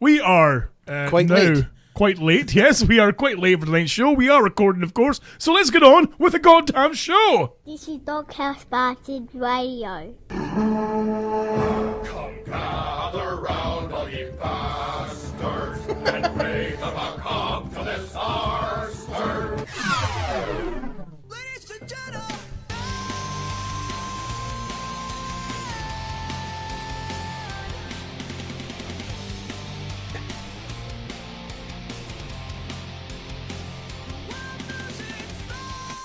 We are Quite now late. quite late. Yes, we are quite late for tonight's show. We are recording, of course. So let's get on with the goddamn show. This is Doghouse Bastard Radio. Come gather round, all ye bastards, and raise them a cup to this our stern. Ladies and gentlemen.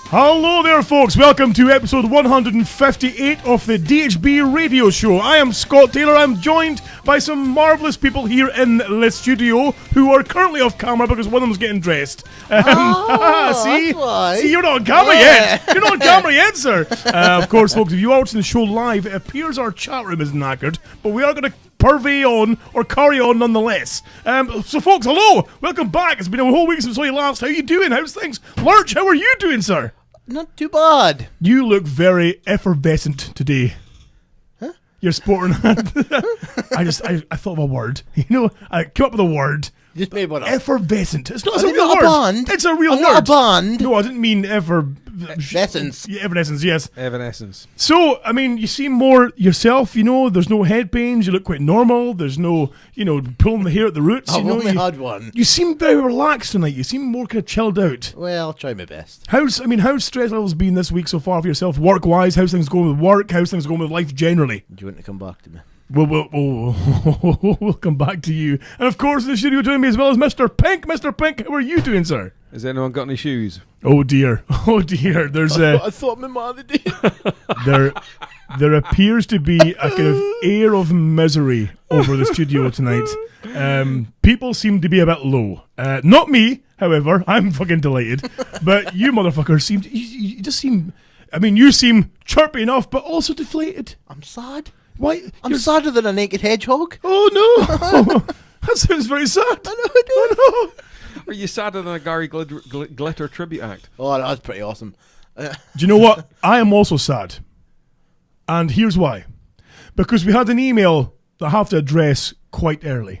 Hello there, folks. Welcome to episode 158 of the DHB radio show. I am Scott Taylor. I'm joined by some marvellous people here in the studio who are currently off camera because one of them's getting dressed. See? That's why. See, you're not on camera yet. You're not on camera yet, sir. Of course, folks, if you are watching the show live, it appears our chat room is knackered, but we are going to purvey on or carry on nonetheless. So, folks, hello. Welcome back. It's been a whole week since we last. How you doing? How's things? Lurch, how are you doing, sir? Not too bad. You look very effervescent today. Huh? You're sporting. I thought of a word. You know, I came up with a word. You just made one up. Effervescent. It's not I'm a real not word. a bond. It's a real I'm word. not a bond. No, I didn't mean Essence. Yeah, evanescence, yes. Evanescence. So, I mean, you seem more yourself, you know. There's no head pains. You look quite normal. There's no, pulling the hair at the roots. I've you know, only had one. You seem very relaxed tonight. You seem more kind of chilled out. Well, I'll try my best. How's stress levels been this week so far for yourself, work-wise? How's things going with work? How's things going with life generally? Do you want to come back to me? We'll come back to you. And of course, in the studio joining me as well as Mr. Pink. Mr. Pink, how are you doing, sir? Has anyone got any shoes? Oh dear. There's I thought my mother did. there appears to be a kind of air of misery over the studio tonight. People seem to be a bit low. Not me, however. I'm fucking delighted. But you motherfuckers seem you just seem. I mean, you seem chirpy enough, but also deflated. I'm sad. Why? I'm sadder than a naked hedgehog. Oh no! That sounds very sad. I know, I do. Oh no! Are you sadder than a Gary Glitter tribute act? Oh, that's pretty awesome. Do you know what? I am also sad. And here's why. Because we had an email that I have to address quite early.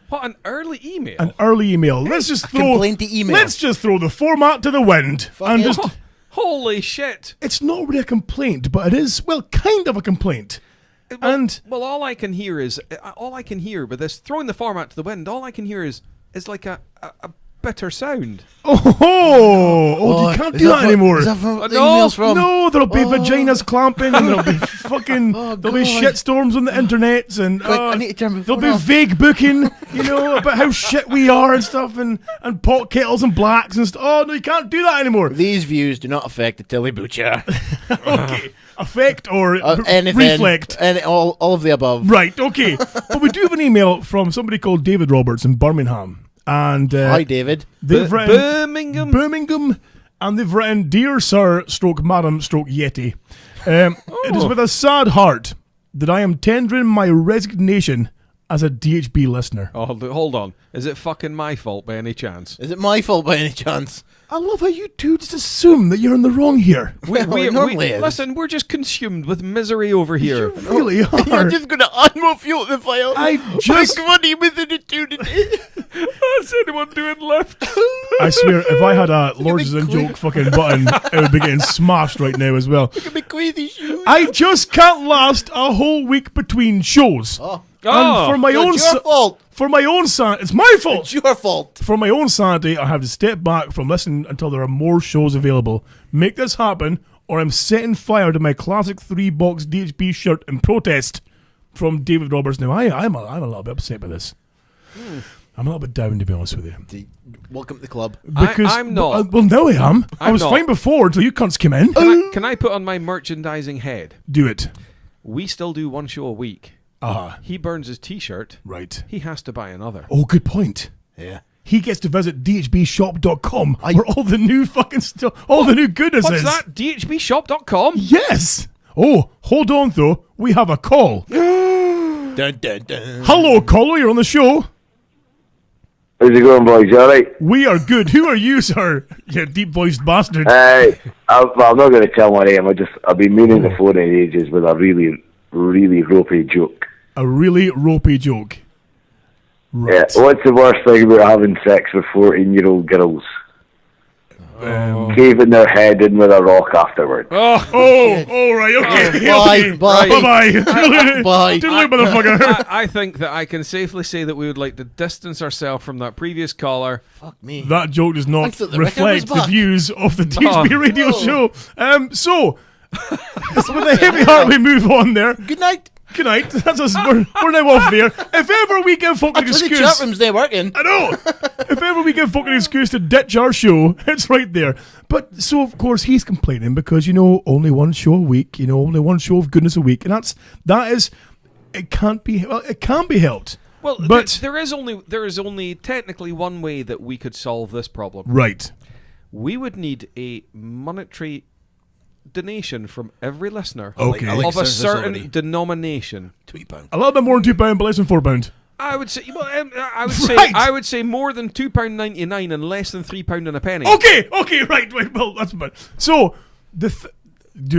What, an early email? An early email. Let's just throw the format to the wind. And just, holy shit. it's not really a complaint, but it is, well, kind of a complaint. Well, all I can hear with this, throwing the format to the wind, all I can hear is like a bitter sound. You can't do that anymore. Is that from the No, emails from? No, there'll be vaginas clamping, and there'll be fucking, there'll be God. shitstorms on the internet, and Quick, I need to turn my there'll phone be off. vague booking, about how shit we are and stuff, and pot kettles and blacks and stuff. Oh no, you can't do that anymore. These views do not affect the Tilly Butcher. Okay, affect or Anything. reflect. All of the above. Right, okay. But we do have an email from somebody called David Roberts in Birmingham. And Hi, David. they've written Birmingham. and they've written, "Dear Sir, stroke Madam, stroke Yeti, it is with a sad heart that I am tendering my resignation as a DHB listener." Oh, hold on. Is it fucking my fault by any chance? Is it my fault by any chance? I love how you two just assume that you're in the wrong here. Well, it normally is. Listen, we're just consumed with misery over here. You really are. You're just going to unmute the file. I just... money within it today. What's anyone doing left? I swear, if I had a Lords and Joke fucking button, it would be getting smashed right now as well. Look at me crazy shoes. I just can't last a whole week between shows. Oh. And for my own It's your fault. For my own sanity, it's my fault. It's your fault. For my own sanity, I have to step back from listening until there are more shows available. Make this happen, or I'm setting fire to my classic 3-box DHB shirt in protest. From David Roberts. Now, I'm a little bit upset by this. I'm a little bit down, to be honest with you. Welcome to the club. Because, I'm not. Well, now I am. I I'm was not. fine before until you cunts came in. Can I put on my merchandising head? Do it. We still do one show a week. He burns his t-shirt. Right. He has to buy another. Oh, good point. Yeah. He gets to visit dhbshop.com where all the new fucking stuff, all the new goodness What's is. that? DHBshop.com? Yes. Oh, hold on though. We have a call. Dun, dun, dun. Hello, caller. You're on the show. How's it going, boys? You alright? We are good. Who are you, sir? You deep-voiced bastard. I'm not going to tell my name. I've been meaning to phone in ages with a really ropey joke. A really ropey joke. Right. What's the worst thing about having sex with 14-year-old girls? Caving their head in with a rock afterward. Oh, right, okay. Bye, bye. Bye-bye. Bye. Toodaloo, motherfucker. I think that I can safely say that we would like to distance ourselves from that previous caller. Fuck me. That joke does I not thought the record reflect was the back. views of the DHB radio no. show. So with a heavy heart, we move on there. Good night. Good night. That's us. We're now off there. If ever we give folk an Actually, the excuse, chat room's there working. I know. If ever we give folk an excuse to ditch our show, it's right there. But so of course he's complaining because only one show a week. Only one show of goodness a week, and that is it can't be helped. Well, but there is only technically one way that we could solve this problem. right. We would need a monetary donation from every listener Okay. I like of a sounds this certain already. denomination. £2. A little bit more than £2, but less than £4. I would say, Right. I would say more than £2.99 and less than £3 and a penny. Okay, right. Well, that's about. So do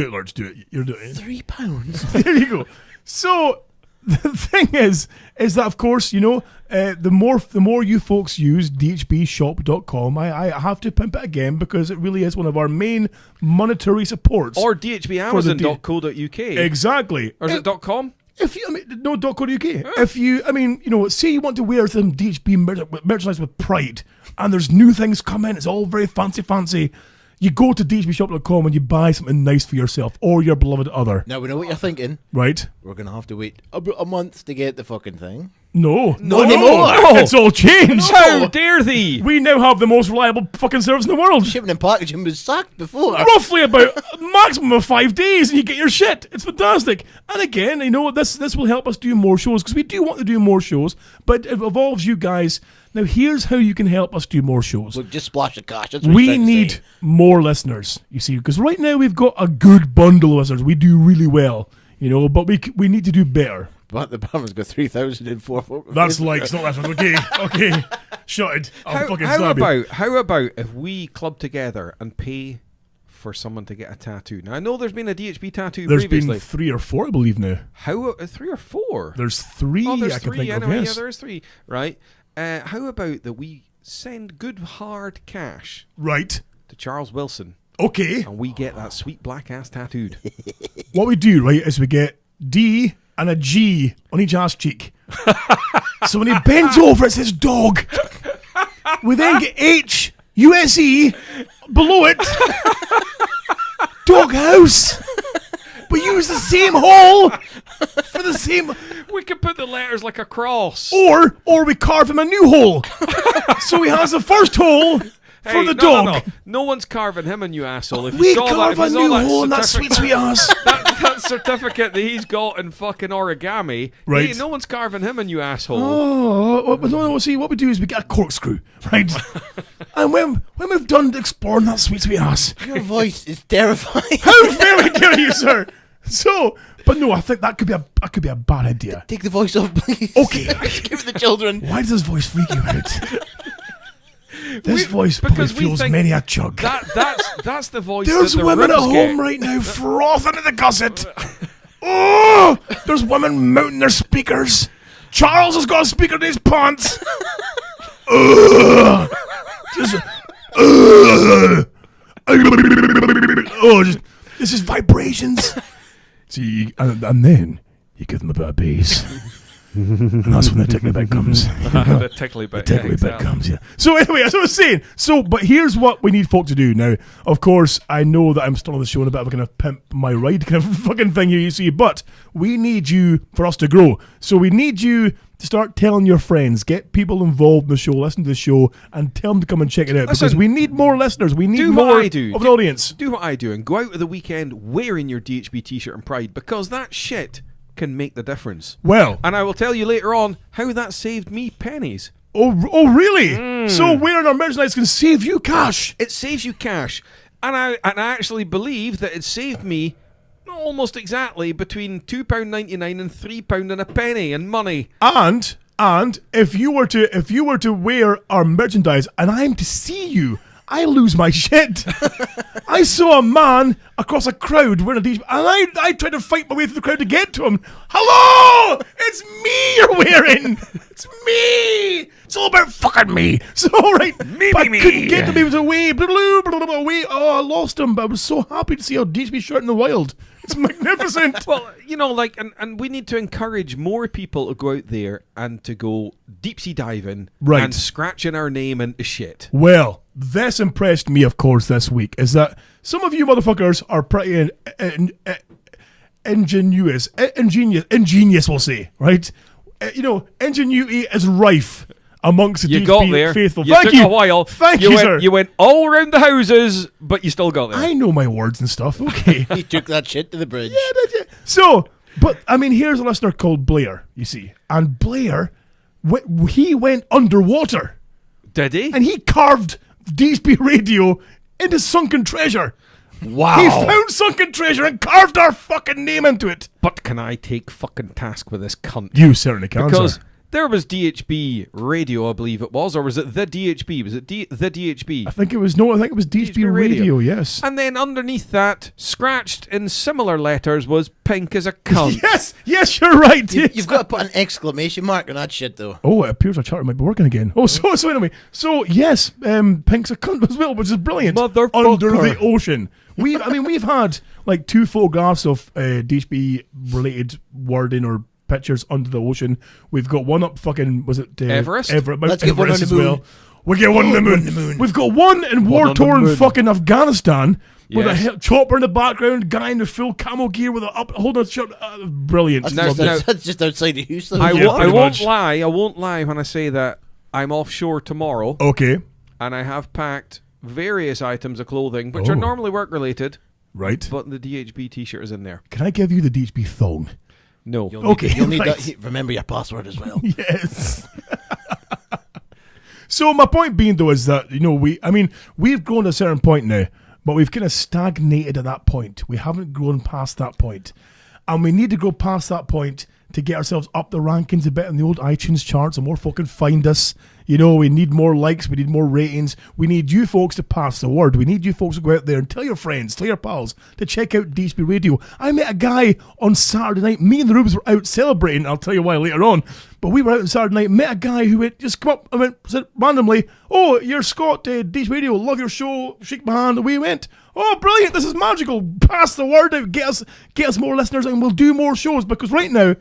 it, Lurch. Do it. You're doing it. £3. There you go. So the thing is that of course the more you folks use dhbshop.com, I have to pimp it again because it really is one of our main monetary supports. Or dhbamazon.co.uk. Exactly. Or is it .com? If you, no .co.uk. If you, say you want to wear some DHB merchandise with pride, and there's new things come in, it's all very fancy. You go to dhbshop.com and you buy something nice for yourself or your beloved other. Now we know what you're thinking. Right? We're going to have to wait about a month to get the fucking thing. No anymore. It's all changed. How dare thee! We now have the most reliable fucking service in the world. Shipping and packaging was sacked before. Roughly about a maximum of 5 days, and you get your shit. It's fantastic. And again, this will help us do more shows because we do want to do more shows, but it involves you guys. Now, here's how you can help us do more shows. Look, just splash the cash. That's what We he's trying to need say. more listeners, you see, because right now we've got a good bundle of listeners. We do really well, but we need to do better. But the band's got 3,004 folk. That's likes, not listeners. Okay. Shut it. I'll fucking slap you. How about if we club together and pay for someone to get a tattoo? Now, I know there's been a DHB tattoo There's previously. been 3 or 4, I believe, now. How 3 or 4? There's 3 there's I can 3 think of, anyway. yes. Yeah, there's 3. Right. How about that we send good hard cash Right. to Charles Wilson Okay. and we get that sweet black ass tattooed? What we do, right, is we get D and a G on each ass cheek. So when he bends over, it says dog. We then get H, U-S-E, below it, dog house. We use the same hole for the same... We could put the letters like a cross. Or we carve him a new hole. So he has the first hole for the dog. No one's carving him a new asshole. If you We saw that, carve if you a saw new that hole in that sweet ass. that certificate that he's got in fucking origami, Right. hey, no one's carving him a new asshole. Oh, no, see, what we do is we get a corkscrew, right? And when we've done exploring that sweet ass, Your voice is terrifying. how very dare you, sir? So, but no, I think that could be a bad idea. Take the voice off, please. Okay. Give it the children. Why does this voice freak you out? This voice probably because we feels think many a chug. That's the voice. There's that the women at Roobs home get. right now frothing at the gusset. Oh, there's women mounting their speakers. Charles has got a speaker in his pants. Just, this is vibrations. See, and then you give them a bit of bass. And that's when the tickly bit comes. The tickly bit. The tickly yeah, bit exactly. comes, yeah. So anyway, as I was saying, but here's what we need folk to do now. Of course, I know that I'm still on the show in a bit of a kind of pimp my ride kind of fucking thing here, you see, but we need you for us to grow. So we need you to start telling your friends, get people involved in the show, listen to the show, and tell them to come and check it out. Because Listen, we need more listeners. We need do more what I do. of an audience. Do what I do and go out of the weekend wearing your DHB t-shirt and pride, because that shit can make the difference. Well, And I will tell you later on how that saved me pennies. oh really? So wearing our merchandise can save you cash. It saves you cash. And I actually believe that it saved me almost exactly between £2.99 and £3 and a penny in money. And if you were to wear our merchandise and I'm to see you, I lose my shit. I saw a man across a crowd wearing a DHB, and I tried to fight my way through the crowd to get to him. Hello! It's me you're wearing! It's me! It's all about fucking me. So, right, Me. couldn't get him. He was away. Away. Oh, I lost him, but I was so happy to see a DHB shirt in the wild. It's magnificent. Well, and we need to encourage more people to go out there and to go deep sea diving Right. and scratching our name into shit. Well, this impressed me, of course, this week, is that some of you motherfuckers are pretty ingenious, we'll say, right? Ingenuity is rife amongst the You DHB got there. faithful. You Thank took you. a while. Thank you you, went, sir. You went all around the houses, but you still got there. I know my words and stuff, okay. He took that shit to the bridge. So, but, I mean, here's a listener called Blair, you see. And Blair, he went underwater. Did he? And he carved DHB radio into sunken treasure. Wow. He found sunken treasure and carved our fucking name into it. But can I take fucking task with this cunt? You certainly can, Because sir. there was DHB radio, I believe it was, or was it the DHB? Was it the DHB? I think it was DHB radio, yes. And then underneath that, scratched in similar letters, was pink as a cunt. Yes, you're right. You've got to put an exclamation mark on that shit, though. Oh, it appears our charter might be working again. Oh, so anyway. So, yes, pink's a cunt as well, which is brilliant. Motherfucker. Under the ocean. We've had like 2 photographs of DHB related wording or pictures under the ocean. We've got one up fucking, was it Everest? Mount Let's get one on Everest the as moon. well. We'll get one on the moon. We've got one in on the war-torn moon. fucking Afghanistan with Yes. a chopper in the background, guy in the full camo gear with holding a shirt. Brilliant. That's, Now- that's just outside the house, though. I Yeah, pretty won't much. lie. I won't lie when I say that I'm offshore tomorrow, Okay, and I have packed various items of clothing, which are Oh. normally work-related, right. but the DHB t-shirt is in there. Can I give you the DHB thong? No. Okay, You'll need right. that. Remember your password as well. Yes. So my point being though is that we've grown to a certain point now, but we've kind of stagnated at that point. We haven't grown past that point, and we need to go past that point to get ourselves up the rankings a bit in the old iTunes charts, and more fucking find us. We need more likes, we need more ratings. We need you folks to pass the word. We need you folks to go out there and tell your friends, tell your pals to check out DHB Radio. I met a guy on Saturday night. Me and the Roobs were out celebrating. I'll tell you why later on. But we were out on Saturday night, met a guy who had just come up and said randomly, "Oh, you're Scott, DHB Radio, love your show, shake my hand." And we went, "Oh, brilliant, this is magical. Pass the word out, get us more listeners, and we'll do more shows." Because right now,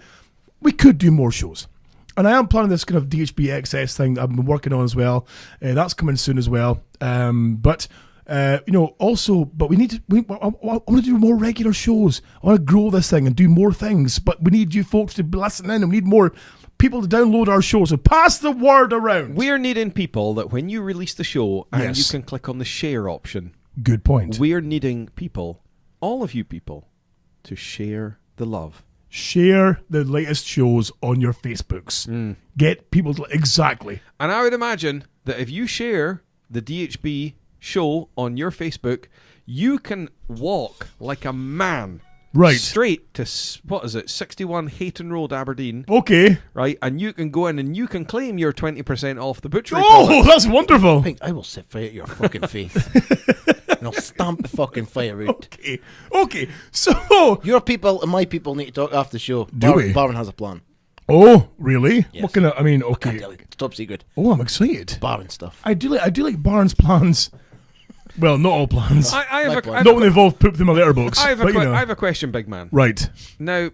we could do more shows. And I am planning this kind of DHB XS thing that I've been working on as well. That's coming soon as well. But we need to. I want to do more regular shows. I want to grow this thing and do more things. But we need you folks to listen in, and we need more people to download our show. So pass the word around. We're needing people that when you release the show and Yes. you can click on the share option, Good point. we're needing people, all of you people, to share the love. Share the latest shows on your Facebooks. Get people to exactly. And I would imagine that if you share the DHB show on your Facebook, you can walk like a man Right. straight to, 61 Hayton Road, Aberdeen, Okay. right? And you can go in and you can claim your 20% off the butchery Oh, products. that's wonderful. Pink, I will set fire to your fucking face. And I'll stamp the fucking fire out. Okay. So, Your people and my people need to talk after the show. Do we? Barwin has a plan. oh, really? Yes. What kind of? I mean, Can't okay. tell you. It's top secret. Oh, I'm excited. Barwin stuff. I do like Barnes plans. Well, not all plans. I have Like a, one. I have Not a, when they involve poop in my letterbox. I have a but, que- I have a question, big man. Right. Now,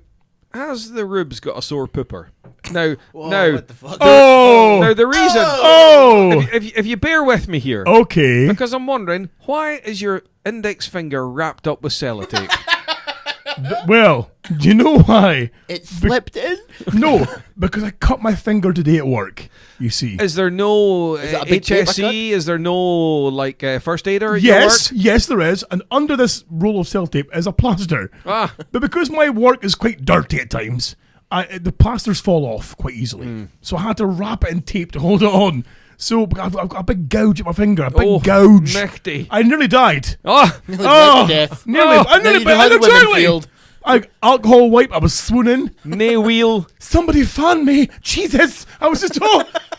has the Roobs got a sore pooper? Now, What the fuck? Oh. now the reason. Oh. If you bear with me here, Okay. because I'm wondering why is your index finger wrapped up with sellotape? Well, do you know why? It slipped in. No, because I cut my finger today at work. You see. Is there no that a big paper cut? HSE? Is there no first aider? At Yes, your work? yes, there is. And under this roll of sellotape is a plaster. Ah, But because my work is quite dirty at times, the plasters fall off quite easily. So I had to wrap it in tape to hold it on. So I've got a big gouge at my finger, a big gouge. Mechty. I nearly died. Oh, Oh, death. nearly. I nearly. Exactly. Alcohol wipe. I was swooning. nay wheel. Somebody fan me. Jesus. I was just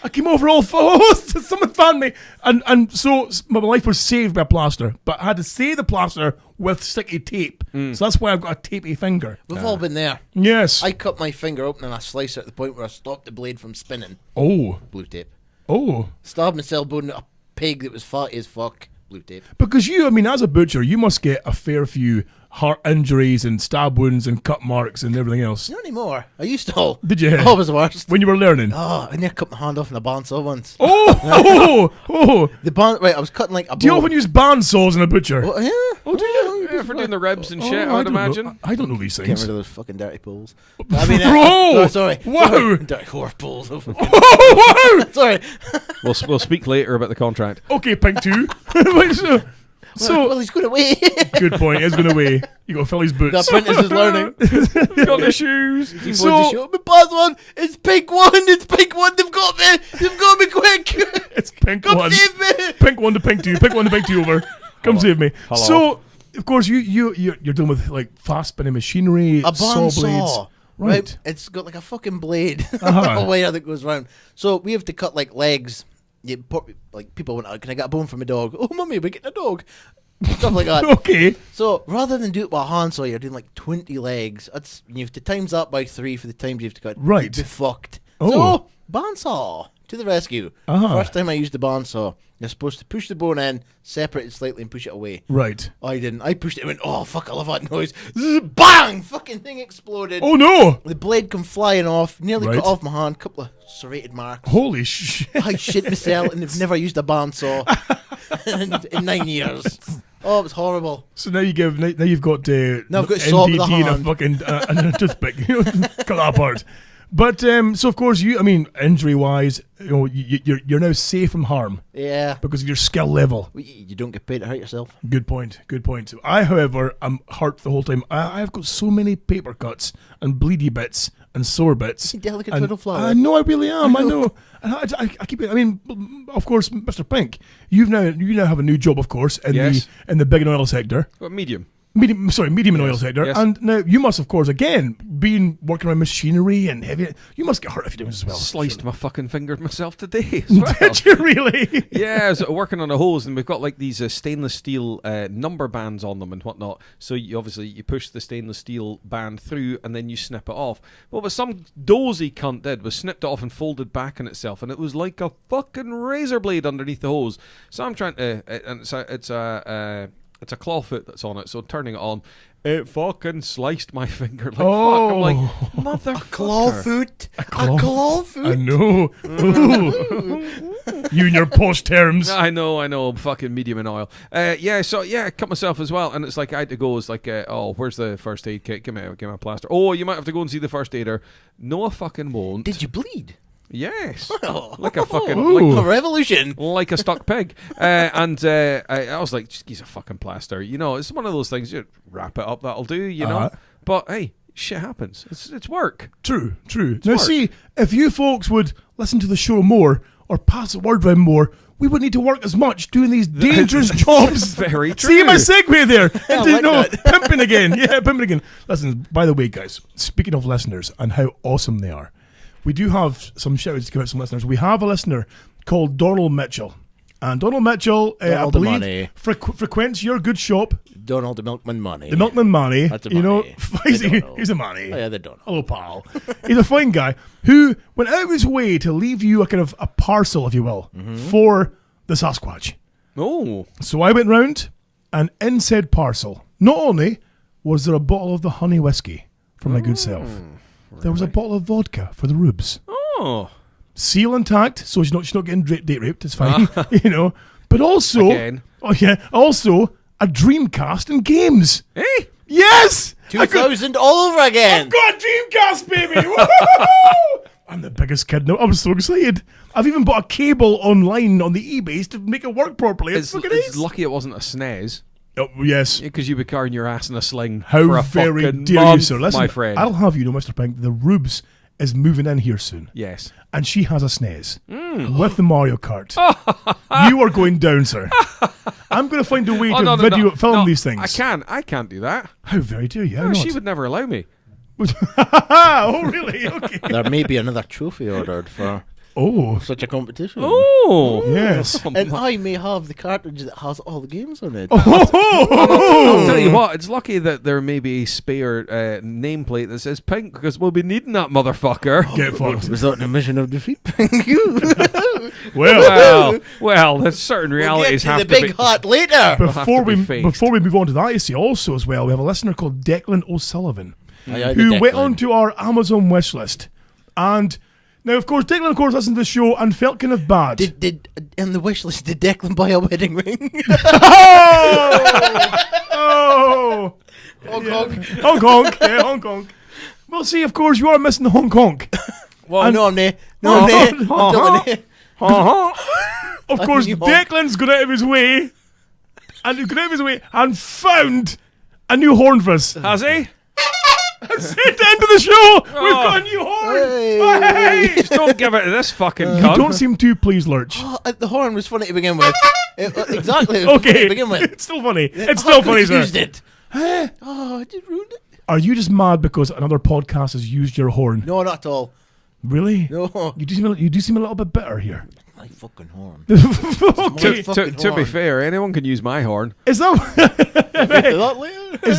I came over all someone found me, and so my life was saved by a plaster. But I had to save the plaster with sticky tape, so that's why I've got a tapey finger. We've all been there. Yes. I cut my finger open and I sliced it at the point where I stopped the blade from spinning. Oh. Blue tape. Oh. Stabbed myself bone a pig that was fatty as fuck. Blue tape. Because you, I mean, as a butcher, you must get a fair few heart injuries and stab wounds and cut marks and everything else. Not anymore. I used to. Did you? Oh, it was the worst. When you were learning? Oh, I nearly cut my hand off in a bandsaw once. Oh! The band, right, I was cutting like a Do you bone. often use bandsaws in a butcher? Oh, yeah. Oh, do you? Yeah, for doing the ribs and shit, Oh, I would don't know. imagine. I don't know these Get things. rid of those fucking dirty pools. I mean, Bro! sorry. Wow! Sorry. Dirty whore pools. Oh, wow! Sorry. We'll speak later about the contract. Okay, Pink 2. Wait, so well, he's going away. good point. It's going away. You got to fill his The boots. apprentice is learning. Got the shoes. He So- wants to show me pass one. It's pink one. It's pink one. They've got me. They've got me quick. It's Pink Come 1. save me. Pink 1 to Pink 2. Pink 1 to Pink 2 over. Come save me. Hello. So, of course, you're dealing with like fast spinning machinery, A saw bandsaw. blades. Right. It's got like a fucking blade. Uh-huh. A wire that goes round. So we have to cut like legs. Like people went, can I get a bone from a dog? Oh, mummy, we're getting a dog. Stuff like that. Okay. So rather than do it by hand saw, you're doing like 20 legs. That's you have to times that by 3 for the times you have to cut. Right. You'd be fucked. Oh. So bandsaw to the rescue. Uh-huh. First time I used the bandsaw, you're supposed to push the bone in, separate it slightly, and push it away. Right. I didn't. I pushed it and went, oh fuck, I love that noise. Bang! Fucking thing exploded. Oh no! The blade come flying off, nearly Right. cut off my hand, couple of serrated marks. Holy shit! I shit myself and they've never used a bandsaw in 9 years. Oh, it was horrible. So now you've got Now I've got saw with a NDD and a hand. fucking and a toothpick. Cut that apart. But so of course injury wise, you're now safe from harm Yeah. because of your skill level. Well, you don't get paid to hurt yourself. Good point. I, however, am hurt the whole time. I've got so many paper cuts and bleedy bits and sore bits. You're delicate And little flower. I know I really am. I know. And I keep it. I mean, of course, Mr. Pink, you now have a new job, of course, in Yes. the big and oil sector. What, medium? Medium and oil sector. Yes. And now you must, of course, again, being working around machinery and heavy, you must get hurt if you do this as well. Sliced my fucking finger myself today as well. Did you really? Yeah, I was working on a hose, and we've got like these stainless steel number bands on them and whatnot. So you push the stainless steel band through, and then you snip it off. Well, what some dozy cunt did was snipped it off and folded back on itself, and it was like a fucking razor blade underneath the hose. So I'm trying to, and it's a clawfoot that's on it, so turning it on, it fucking sliced my finger like fuck. I'm like, motherfucker. Clawfoot. A clawfoot. I know. Ooh. You and your posh terms. I know, fucking medium in oil. I cut myself as well, and it's like I had to go. It's like, where's the first aid kit? Give me a plaster. Oh, you might have to go and see the first aider. No, I fucking won't. Did you bleed? Yes, Oh. like a fucking Ooh. A revolution. like a stuck pig. I was like, just use a fucking plaster. It's one of those things. You wrap it up, that'll do. Uh-huh. But hey, shit happens. It's work. True. Now, work. see, if you folks would listen to the show more or pass the word around more, we wouldn't need to work as much doing these dangerous jobs. Very true. See my segue there? like that. Pimping again. Yeah, pimping again. Listen, by the way, guys, speaking of listeners and how awesome they are, we do have some shout-outs to give out some listeners. We have a listener called Donald Mitchell. And Donald Mitchell, I Donald the believe, Money. frequents your good shop, Donald the Milkman Money. the Milkman Manny. That's a Manny. He's a Manny. Oh, yeah, they don't know. Hello, pal. He's a fine guy who went out of his way to leave you a kind of a parcel, if you will, for the Sasquatch. Oh, So I went round, and in said parcel, not only was there a bottle of the honey whiskey for my good self, there was a bottle of vodka for the Roobs. oh, Seal intact, so she's not getting date raped. It's fine, But also, Again. also a Dreamcast and games. hey. Yes, I could- 2000 all over again. I've got a Dreamcast, baby! Woo-hoo-hoo! I'm the biggest kid now. I'm so excited. I've even bought a cable online on the eBays to make it work properly. It's fucking It's ace. lucky it wasn't a SNES. Oh, yes. Because you'd be carrying your ass in a sling How for a very fucking dare month, you, sir? Listen, my friend. I'll have you know, Mr. Pink, the Roobs is moving in here soon. Yes. And she has a SNES with the Mario Kart. You are going down, sir. I'm going to find a way to film these things. I can't do that. How very dare you? How No, not? she would never allow me. Oh, really? Okay. There may be another trophy ordered for of such a competition. Oh, Yes. And I may have the cartridge that has all the games on it. I'll tell you what, it's lucky that there may be a spare nameplate that says pink, because we'll be needing that motherfucker. Get fucked. Was that the mission of defeat? Well, there's certain realities we'll have get to the big be. hot later. Before be we faced. move on to that, you see, also as well, we have a listener called Declan O'Sullivan Aye, who the went Declan. onto our Amazon wish list, and now of course Declan, of course, listened to the show and felt kind of bad. Did in the wish list did Declan buy a wedding ring? Oh, Hong Kong. Hong Kong, yeah, Hong Kong. Well, see, of course, you are missing Hong Kong. Well, no, I'm not. No, I'm not. I'm telling you. Of course, knew Hong- Declan's gone out of his way, and found a new horn for us. Has he? That's it, the end of the show. We've got a new horn. Hey. Hey. Just don't give it to this fucking You cunt. don't seem too pleased, Lurch. Oh, the horn was funny to begin with. Exactly. It was funny Okay, to begin with. it's still funny. It's still funny, sir. Used it. Oh, I did ruin it. Are you just mad because another podcast has used your horn? No, not at all. Really? No. You do seem a little bit bitter here. My fucking horn. Okay. To be fair, anyone can use my horn. Is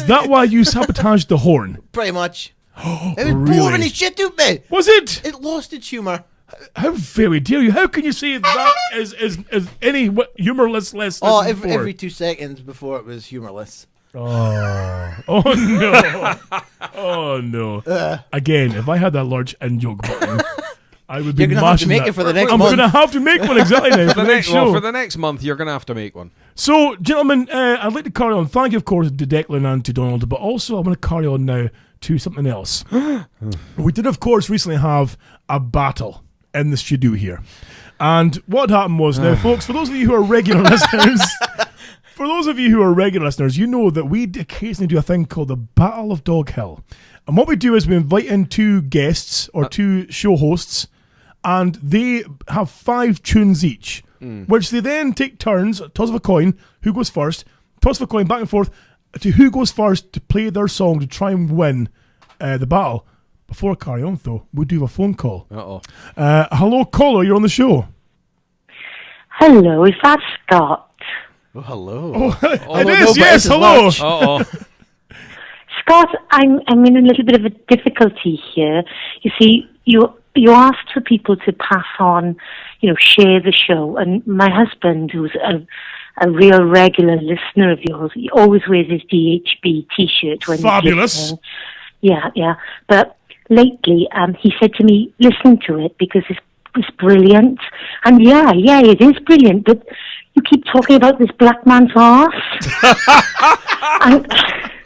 that why you sabotaged the horn? Pretty much. It was Really? boring as shit, didn't it? Was it? It lost its humour. How very dare you? How can you say that is any humorless less than Oh, before? every 2 seconds before it was humourless. Oh no! Oh no! Again, if I had that large in joke button, I would be You're gonna have to mashing make that. it for the next I'm month. gonna have to make one exactly now for the next show. For the next month, you're going to have to make one. So, gentlemen, I'd like to carry on. Thank you, of course, to Declan and to Donald, but also I'm going to carry on now to something else. We did, of course, recently have a battle in the studio here. And what happened was, now, folks, for those of you who are regular listeners, you know that we occasionally do a thing called the Battle of Dog Hill. And what we do is we invite in 2 guests or 2 show hosts, and they have 5 tunes each, which they then take turns, toss of a coin, who goes first, toss of a coin back and forth to who goes first to play their song to try and win the battle. Before I carry on, though, we do have a phone call. Uh-oh. Hello, caller, you're on the show. Hello, is that Scott? Oh, hello. It no, is, but yes, this is hello. Lurch. Uh-oh. Scott, I'm in a little bit of a difficulty here. You see, you asked for people to pass on, share the show, and my husband, who's a real regular listener of yours, he always wears his DHB T-shirt when Fabulous. he's listening. Yeah. But lately, he said to me, listen to it because it's brilliant. And yeah, it is brilliant, but you keep talking about this black man's arse.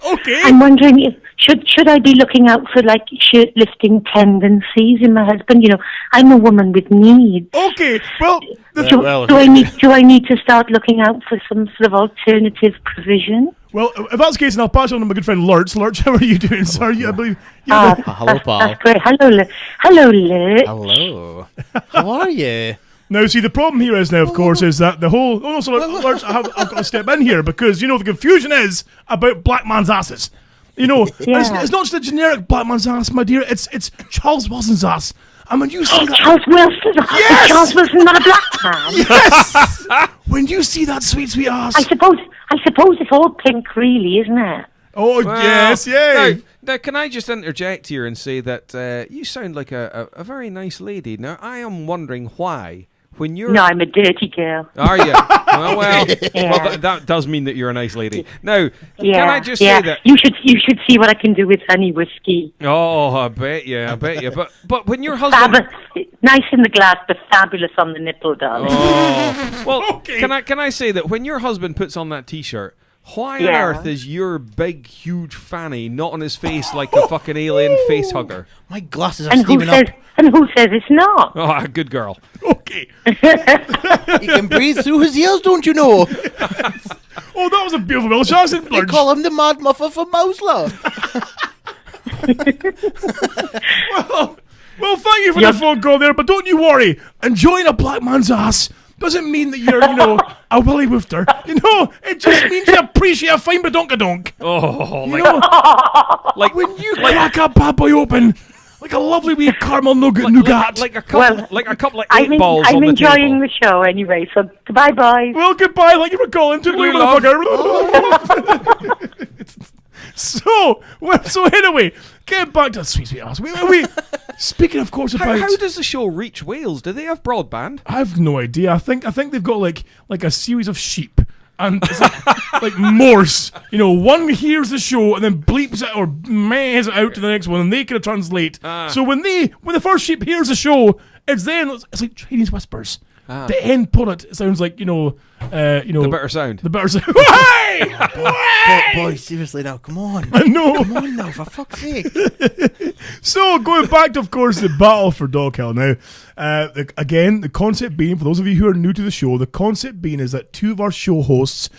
Okay. I'm wondering if should I be looking out for like shirt lifting tendencies in my husband? I'm a woman with needs. Okay, well, Do I need to start looking out for some sort of alternative provision? well, if that's the case, then I'll pass on to my good friend Lurch. Lurch, how are you doing, sir? I believe. Hello, pal. That's great. Hello, Lurch. Hello. How are you? Now, see, the problem here is now, of course, is that the whole... Oh, no, so, Lurch, I've got to step in here because, the confusion is about black man's asses. It's not just a generic black man's ass, my dear. It's Charles Wilson's ass. And when you see that... Charles Wilson. Yes! Charles Wilson, not a black man. Yes! When you see that sweet, sweet ass... I suppose it's all pink, really, isn't it? Oh, Well, yes, yay! Now, can I just interject here and say that you sound like a very nice lady. Now, I am wondering why, when you're... No, I'm a dirty girl. Are you? Well, Yeah. that does mean that you're a nice lady. Now, Yeah, can I just say that... you should see what I can do with honey whiskey. Oh, I bet you. But when your husband... Nice in the glass, but fabulous on the nipple, darling. Oh, well, Okay. can I say that when your husband puts on that T-shirt, why on Yeah. earth is your big, huge fanny not on his face like a fucking alien face hugger? My glasses are And who steaming up. says it's not? Oh, good girl. Okay. He can breathe through his ears, don't you know? Oh, that was a beautiful Welsh accent, They Lurch. call him the Mad Muffer from Mousler. Well, thank you for the phone call there, but don't you worry. Enjoying a black man's ass doesn't mean that you're, a willy woofter. It just means you appreciate a fine badonkadonk. Oh, Like when you crack a bad boy open Like a lovely wee caramel nougat. Like a couple of I'm, eight balls I'm on the enjoying table. the show anyway, so goodbye, boys. Well, goodbye, like you were calling. Took We me, love- motherfucker. So anyway, getting back to sweet ass. We speaking, of course, about. How does the show reach Wales? Do they have broadband? I've no idea. I think they've got like a series of sheep. And it's like Morse, one hears the show and then bleeps it or mehs it out to the next one, and they can translate. So when the first sheep hears the show, it's like Chinese whispers. The end product, it sounds like The better sound. The better sound. Hey! Boy, seriously now, come on. I know. Come on now, for fuck's sake. So going back to, of course, the battle for Dog Hill now. Again, the concept being, for those of you who are new to the show, the concept being is that two of our show hosts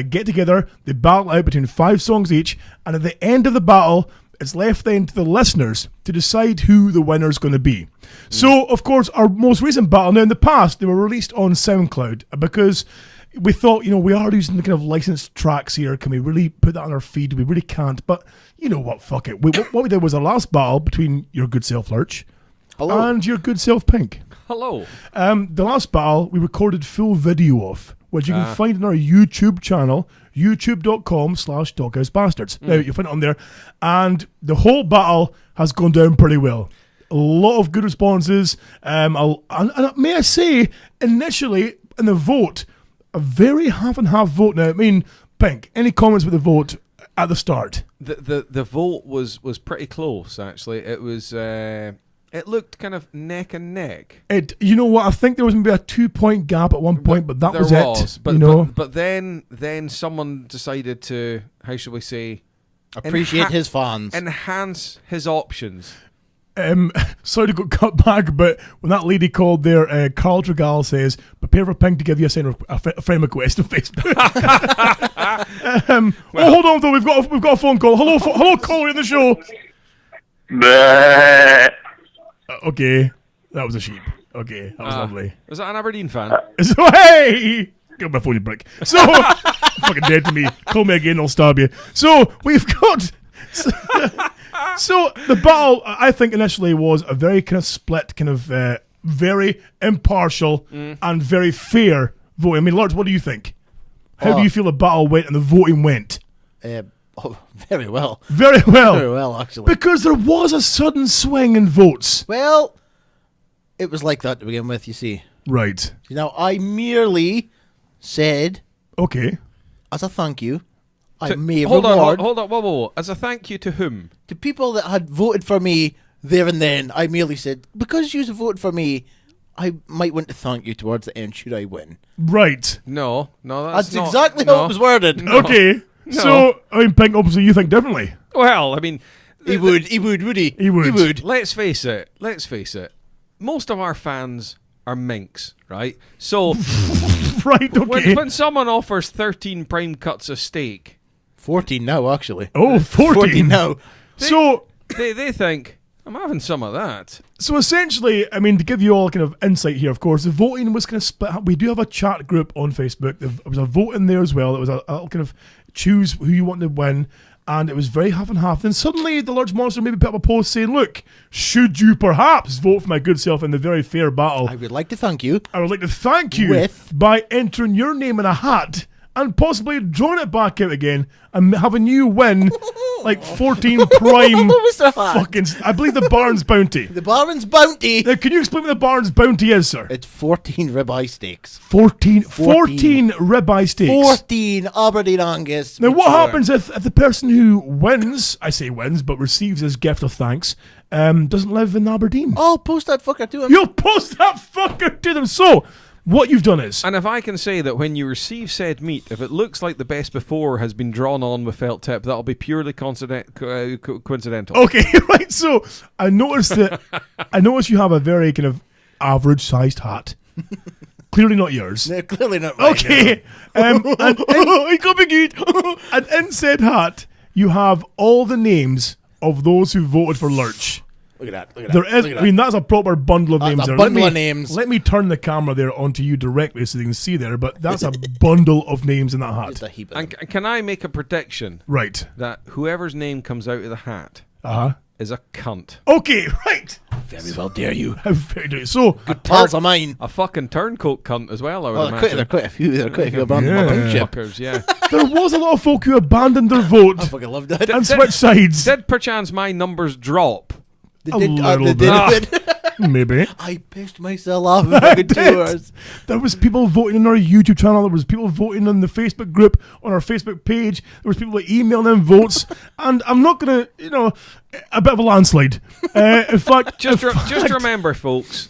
get together, they battle out between 5 songs each, and at the end of the battle, it's left then to the listeners to decide who the winner's going to be. So, of course, our most recent battle, now in the past, they were released on SoundCloud because we thought, we are using the kind of licensed tracks here. Can we really put that on our feed? We really can't. But you know what? Fuck it. What we did was our last battle between your good self, Lurch, and your good self, Pink. Hello. The last battle, we recorded full video of, which you can find on our YouTube channel, youtube.com/doghousebastards. Now, you'll find it on there. And the whole battle has gone down pretty well. A lot of good responses. And may I say, initially, in the vote, a very half-and-half vote. Now, I mean, Pink, any comments with the vote at the start? The vote was pretty close, actually. It was... It looked kind of neck and neck. You know what? I think there was maybe a 2-point gap at one point, but that was it. But then someone decided to, how should we say, Appreciate his fans. Enhance his options. Sorry to go cut back, but when that lady called there, Carl Tregal says, prepare for Pink to give you a friend request on Facebook. Hold on though, we've got a phone call. Hello, caller in the show. Okay, that was a sheep. Okay, that was lovely. Was that an Aberdeen fan? So hey, get my phone, you brick. So fucking dead to me. Call me again, I'll stab you. So we've got. So the battle, I think, initially was a very kind of split, kind of very impartial and very fair voting. I mean, Lurch, what do you think? How do you feel the battle went and the voting went? Very well. Very well. Very well, actually. Because there was a sudden swing in votes. Well, it was like that to begin with, you see. Right. Now, I merely said, okay, as a thank you, Hold on. Whoa. As a thank you to whom? To people that had voted for me there and then, I merely said, because you voted for me, I might want to thank you towards the end should I win. Right. No, that's not, exactly how it was worded. No. Okay. No. So, I mean, Pink, obviously you think differently. Well, I mean... He would, would he? He would. Let's face it. Most of our fans are minks, right? So... Right, okay. When someone offers 13 prime cuts of steak... 14 now, actually. Oh, 14 now. They think, I'm having some of that. So essentially, I mean, to give you all kind of insight here, of course, the voting was kind of split up. We do have a chat group on Facebook. There was a vote in there as well. It was a kind of choose who you want to win, and it was very half and half. Then suddenly the Lurch Monster maybe put up a post saying, look, should you perhaps vote for my good self in the very fair battle? I would like to thank you. I would like to thank you by entering your name in a hat and possibly drawing it back out again and having you win like 14 prime fucking... I believe the Barnes Bounty. The Barnes Bounty. Now, can you explain what the Barnes Bounty is, sir? It's 14 ribeye steaks. 14 ribeye steaks. 14 Aberdeen Angus. Now, what happens if the person who wins, I say wins, but receives his gift of thanks, doesn't live in Aberdeen? Oh, post that fucker to him. You'll post that fucker to them. So... what you've done is... And if I can say that when you receive said meat, if it looks like the best before has been drawn on with felt tip, that'll be purely coincidental. Okay, right, so I noticed you have a very kind of average-sized hat. Clearly not yours. No, clearly not mine. Okay. I got me good. And in said hat, you have all the names of those who voted for Lurch. Look at that. There is, I mean, that's a proper bundle of names a there. bundle of names. Let me turn the camera there onto you directly so you can see there, but that's a bundle of names in that hat. It's a heap of And can I make a prediction? Right. That whoever's name comes out of the hat, is a cunt. Okay, right. Very well dare you. How very do so. Good pals of mine. A fucking turncoat cunt as well, I would Oh, imagine. there are quite a few. There are quite a few abandoned Yeah. my ship. Fuckers, yeah. There was a lot of folk who abandoned their vote I fucking love that. and switched sides. Did perchance my numbers drop? They A did, little they bit. did. Maybe. I pissed myself off in fucking 2 hours. There was people voting on our YouTube channel. There was people voting on the Facebook group, on our Facebook page. There was people like emailing in votes. And I'm not going to, a bit of a landslide. In fact, Just remember, folks.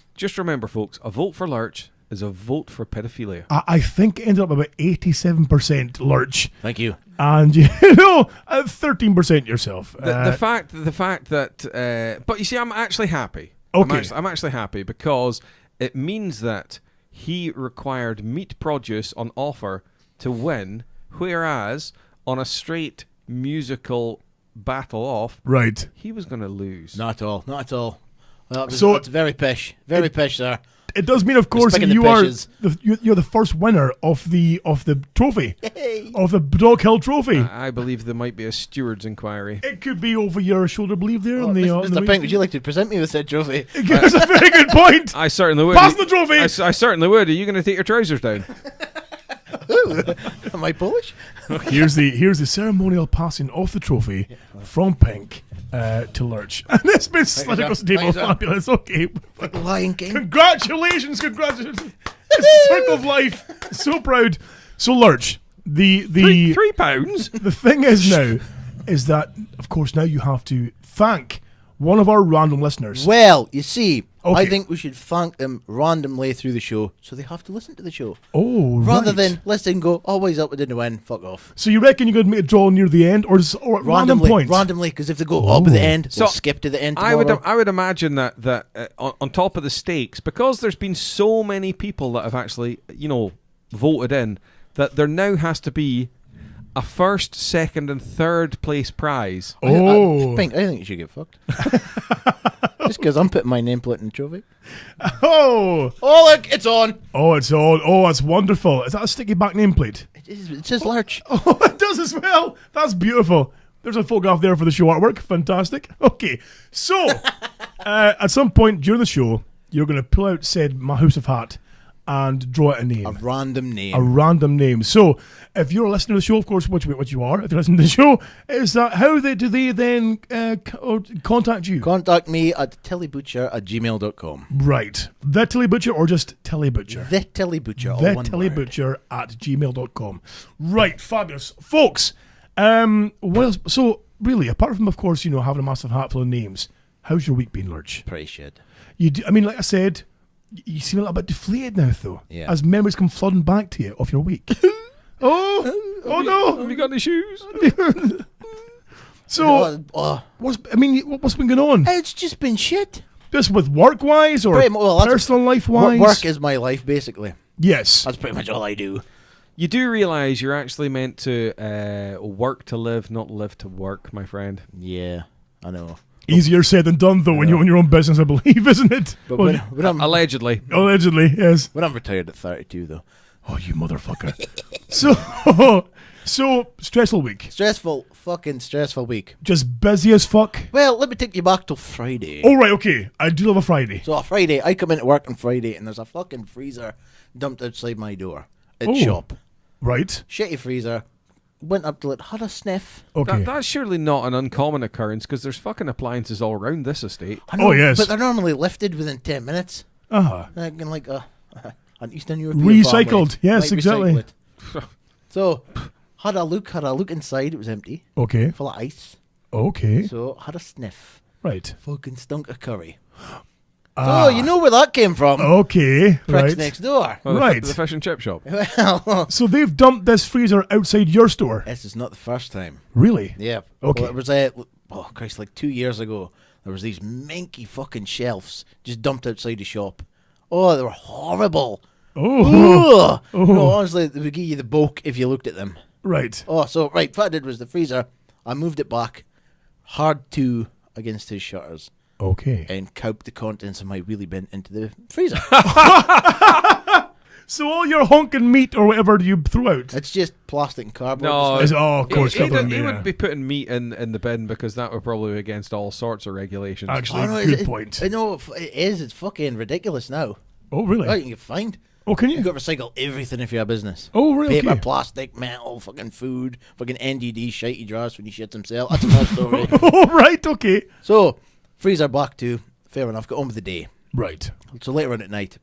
A vote for Lurch is a vote for pedophilia. I think it ended up about 87% Lurch. Thank you. And, 13% yourself. The fact that, but you see, I'm actually happy. Okay. I'm actually happy because it means that he required meat produce on offer to win, whereas on a straight musical battle off, right. he was going to lose. Not at all. Not at all. Well, So- it's very pish. Very pish, sir. It does mean, of course, that Speaking of you are pishes. you're the first winner of the trophy, of the Dog Hill Trophy. I believe there might be a steward's inquiry. It could be over your shoulder, believe there. Oh, on the, Mr. Pink, would you like to present me with said trophy? That's a very good point. I certainly would. Pass the trophy. I certainly would. Are you going to take your trousers down? Am I Polish? Here's the ceremonial passing of the trophy from Pink to Lurch, and this been slid across the table. Thank you, sir. Fabulous. Okay, Lion King. congratulations. It's the circle of life. So proud. So Lurch, the £3? the thing is now, is that of course now you have to thank one of our random listeners. Well, you see, I Okay. think we should thank them randomly through the show, so they have to listen to the show. Oh, Rather right. than listen and go, oh, why's up, we didn't win, fuck off. So you reckon you're going to make a draw near the end, or at random points? Randomly, because if they go up at the end, So, we'll skip to the end I tomorrow. would imagine that on top of the stakes, because there's been so many people that have actually voted in, that there now has to be a first, second, and third place prize. Oh, Pink, I think you should get fucked. Just because I'm putting my nameplate in the trophy. oh, Oh, look, it's on. oh! It's all. Oh, it's wonderful. Is that a sticky back nameplate? It says Lurch. Oh, it does as well. That's beautiful. There's a photograph there for the show artwork. Fantastic. Okay, so at some point during the show, you're going to pull out said my house of hat and draw out a name. A random name. A random name. So, if you're a listener to the show, of course, which you are, if you're listening to the show, is that how do they then contact you? Contact me at tillybutcher@gmail.com. Right. The Tilly Butcher or just Tilly Butcher? The Tilly Butcher, all The one Tilly word. Butcher at gmail.com. Right, fabulous. Folks, so really, apart from, of course, having a massive hat full of names, how's your week been, Lurch? Pretty shit. Like I said, you seem a little bit deflated now, though, Yeah. as memories come flooding back to you of your week. Oh no! Have you got any shoes? So, what's been going on? It's just been shit. Just with work-wise or Pretty mu- well, that's- personal life-wise? Work is my life, basically. Yes. That's pretty much all I do. You do realise you're actually meant to work to live, not live to work, my friend. Yeah, I know. Easier said than done, though, when you own your own business, I believe, isn't it? But Well, when I'm Allegedly. allegedly, yes. when I'm retired at 32, though. Oh, you motherfucker. So, stressful week. Fucking stressful week. Just busy as fuck. Well, let me take you back till Friday. Oh, right, okay. I do love a Friday. So, on Friday, I come into work on Friday, and there's a fucking freezer dumped outside my door. At Oh. shop. Right. Shitty freezer. Went up to it, had a sniff. Okay. That's surely not an uncommon occurrence because there's fucking appliances all around this estate. I know, Oh, yes. But they're normally lifted within 10 minutes. Uh-huh. Like an Eastern European Recycled. family. Yes, Might exactly. recycle it. So, had a look inside, it was empty. Okay. Full of ice. Okay. So, had a sniff. Right. Fucking stunk of curry. Ah. Oh, you know where that came from? Okay. Pricks Right. next door. Well, Right. The fish and chip shop. Well, So they've dumped this freezer outside your store. this is not the first time. Really? Yeah. Okay. Well, it was, oh Christ, like 2 years ago, there was these minky fucking shelves just dumped outside the shop. Oh, they were horrible. Oh. Ugh. No, honestly, they would give you the bulk if you looked at them. Right. Oh, so, right, what I did was the freezer, I moved it back, hard to against his shutters, Okay. and cowed the contents of my wheelie bin into the freezer. So all your honking meat or whatever you throw out. It's just plastic and cardboard. No, Of course, he covered in he meat, wouldn't be putting meat in the bin because that would probably be against all sorts of regulations. Actually, Oh, no, good point. I know it is. It's fucking ridiculous now. Oh, really? Oh, you can get fined. Oh, can You've you? got to recycle everything if you're a business. Oh, really? Paper, Okay. plastic, metal, fucking food, fucking NDD, shitey jars when he shits himself. That's another story. Oh, right, okay. So, freezer back to, fair enough, got on with the day. Right. So later on at night,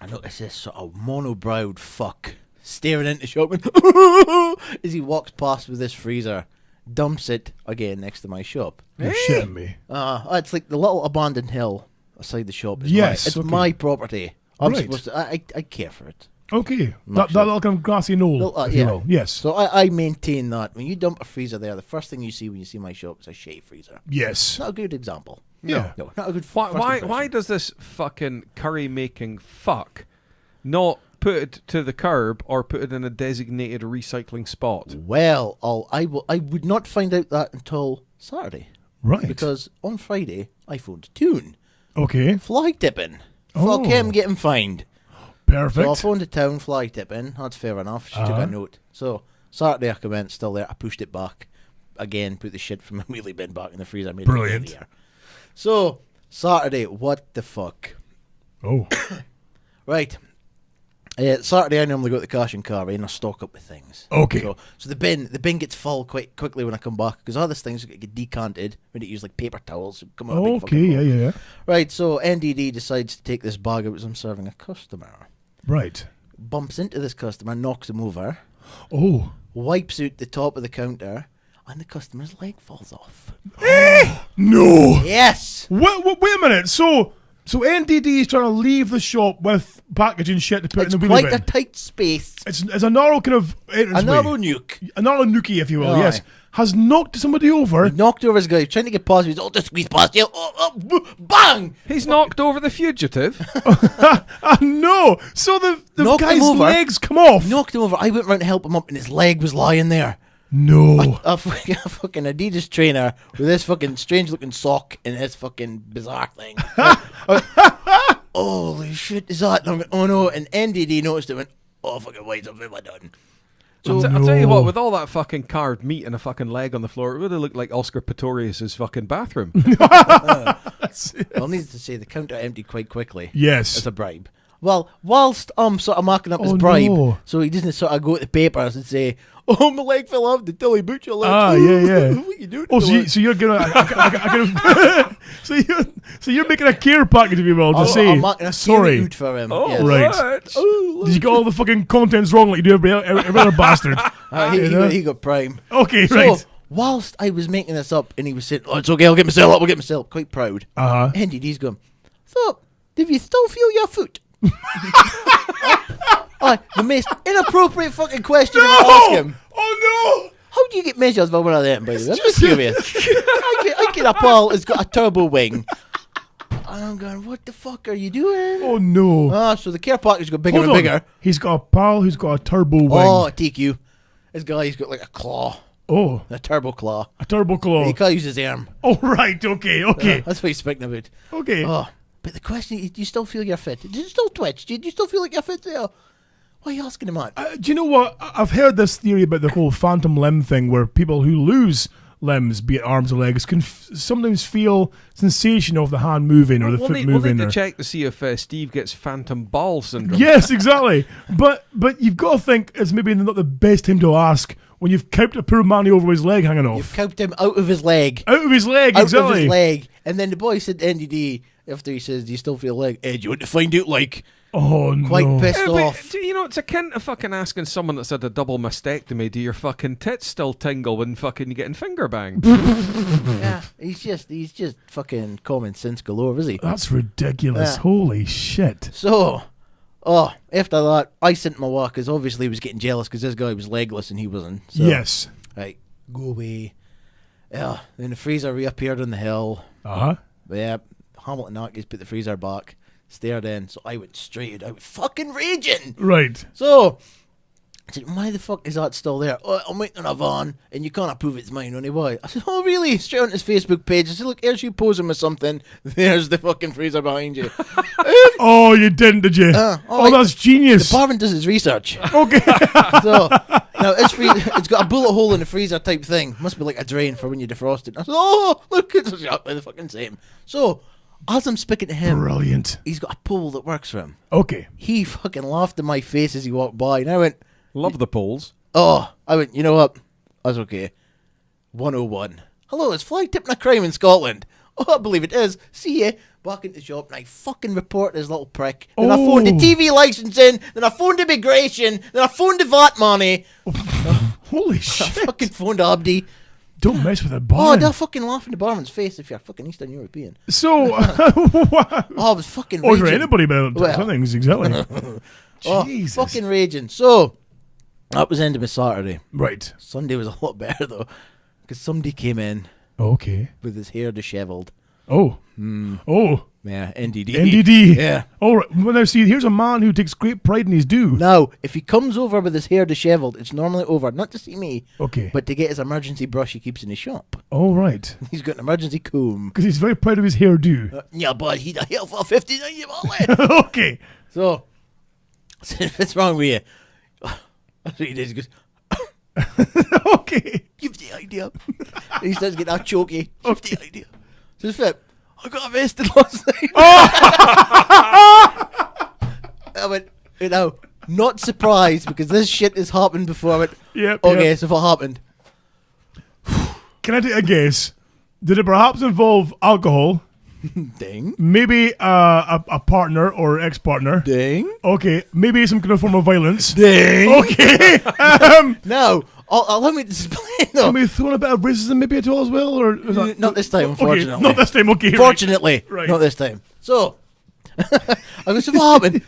I notice this sort of mono-browed fuck staring into the shop going, as he walks past with this freezer, dumps it again next to my shop. You're shitting me. It's like the little abandoned hill aside the shop. It's Yes, it's okay. my property. I'm Right. supposed to. I care for it. Okay. Not That sure. little kind of grassy knoll, Little, if you yeah. will. Yes. So I maintain that when you dump a freezer there, the first thing you see when you see my shop is a shade freezer. Yes. Not a good example. Yeah. No, not a good. Why, first why, impression. why does this fucking curry making fuck not put it to the curb or put it in a designated recycling spot? Well, I would not find out that until Saturday Right. because on Friday I phoned Toon Okay. fly tipping. Oh. Fuck him getting fined. Perfect. So I phoned the town fly tipping. That's fair enough. She took Uh-huh. a note. So Saturday I come in, still there. I pushed it back again, put the shit from the wheelie bin back in the freezer. Made Brilliant. it heavier. So Saturday, what the fuck? Oh. Right. Saturday I normally go to the cash and carry and I stock up with things. Okay. So the bin gets full quite quickly when I come back because all these things get decanted. We need to use like paper towels. Come on, a big Okay, fucking yeah, bowl. yeah, yeah. Right. So NDD decides to take this bag out as I'm serving a customer. Right. Bumps into this customer, knocks him over, Oh. wipes out the top of the counter, and the customer's leg falls off. No. Yes. Wait a minute. So NDD is trying to leave the shop with packaging shit to put It's in the quite wheelie a bin. tight space. It's a narrow kind of entrance A narrow nuke. a narrow nookie, if you will. Aye. Yes. Has knocked somebody over. Knocked over his guy, trying to get past me. He's, just squeeze past you. Bang! He's knocked over the fugitive. No. So the Knocked him guy's over. legs come off. Knocked him over. I went round to help him up, and his leg was lying there. No. A fucking Adidas trainer with this fucking strange looking sock and this fucking bizarre thing. Holy shit, is that? And I'm going, oh no. And NDD noticed it and went, oh fucking wait, what have I done? I'll tell you No. what, with all that fucking carved meat and a fucking leg on the floor, it would have looked like Oscar Pistorius' fucking bathroom. I'll need to say the counter emptied quite quickly. Yes. As a bribe. Well, whilst I'm sort of marking up his Oh, bribe, no. so he doesn't sort of go to the papers and say, oh, my leg fell off the Tilly Butcher leg. Yeah. What you doing? Oh, to it? so you're gonna, so you're making a care package, if you will, to say I'm marking a sorry. food for him. Oh, yes. Right. Oh, Did you get all the fucking contents wrong like you do every other bastard? he got prime. Okay, So, right. whilst I was making this up and he was saying, oh, it's okay, I'll get myself up, quite proud. Uh huh. NDD's going, so, do you still feel your foot? The most inappropriate fucking question I can ask him. Oh How do you get measures for one of them, by the way? I'm just curious. I get a pal who's got a turbo wing. And I'm going, what the fuck are you doing? no! Oh no! So the care package got bigger Hold and on. bigger. He's got a pal who's got a turbo wing. Oh, TQ. This guy's got like a claw. Oh, A turbo claw. a turbo claw. He can't use his arm. Oh, right. Okay. That's what he's speaking about. Okay. Oh, but the question is, do you still feel your fit? Do you still twitch? Do you still feel like you're fit there? Why are you asking him that? Do you know what? I've heard this theory about the whole phantom limb thing, where people who lose limbs, be it arms or legs, can sometimes feel sensation of the hand moving or the foot We'll moving. need or to check to see if Steve gets phantom ball syndrome. Yes, exactly. But you've got to think it's maybe not the best time to ask when you've kept a poor manny over his leg hanging off. You've counted him out of his leg. Out of his leg, Out exactly. of his leg. And then the boy said to NDD, after he says, do you still feel leg? Do you want to find out, like, Oh no! quite pissed But, off? do you know, it's akin to fucking asking someone that's had a double mastectomy, do your fucking tits still tingle when fucking you're getting finger banged? Yeah, he's just fucking common sense galore, is he? That's ridiculous. Yeah. Holy shit! So, after that, I sent him away because obviously he was getting jealous because this guy was legless and he wasn't. So, Yes. Right, go away. Yeah, then the freezer reappeared on the hill. Uh huh. Yeah, Hamilton Atkins put the freezer back, stared in, so I went straight out, fucking raging. Right. So, I said, why the fuck is that still there? Oh, I'm waiting on a van, and you can't prove it's mine, only why? I said, oh, really? Straight on his Facebook page. I said, look, here's you posing with something. There's the fucking freezer behind you. Oh, you didn't, did you? That's genius. The barman does his research. Okay. So, now, it's got a bullet hole in the freezer type thing. Must be like a drain for when you defrost it. I said, oh, look, it's exactly the fucking same. So, as I'm speaking to him, Brilliant. he's got a pole that works for him. Okay. He fucking laughed in my face as he walked by, and I went, Love the polls. you know what? That's okay. 101. Hello, it's fly tipping a crime in Scotland. Oh, I believe it is. See ya. Back into the shop, and I fucking report this little prick. Then I phoned the TV licensing, then I phoned immigration, then I phoned the VAT money. Holy I shit. fucking phoned Abdi. Don't mess with a Oh, barman. they'll fucking laugh in the barman's face if you're fucking Eastern European. So, Oh, I was fucking or raging. for anybody about Well. some things, exactly. Oh, Jesus. fucking raging. So, that was the end of my Saturday. Right. Sunday was a lot better, though, because somebody came in Okay. with his hair dishevelled. Oh. Oh. Yeah, NDD. NDD. Yeah. All right. Well, now, see, here's a man who takes great pride in his due. Now, if he comes over with his hair dishevelled, it's normally over, not to see me, Okay. but to get his emergency brush he keeps in his shop. All right. He's got an emergency comb. Because he's very proud of his hairdo. Yeah, but he's a hair for 59 years old. Okay. So, I said, what's wrong with you? That's what he did. He goes, Okay. give the idea. And he starts getting that choky. Give the idea. So, Philip, I got arrested last night. I went, not surprised because this shit has happened before. I went, Yep. okay, Yep. so what happened? Can I take a guess? Did it perhaps involve alcohol? Ding. Maybe a partner or ex-partner? Ding. Okay. Maybe some kind of form of violence? Ding. Okay. No, allow me to explain though. Can we throw in a bit of racism maybe at all as well? Or is that, Not this time, unfortunately. Okay, not this time, okay. right. Fortunately, Right. not this time. So, I was so what happened?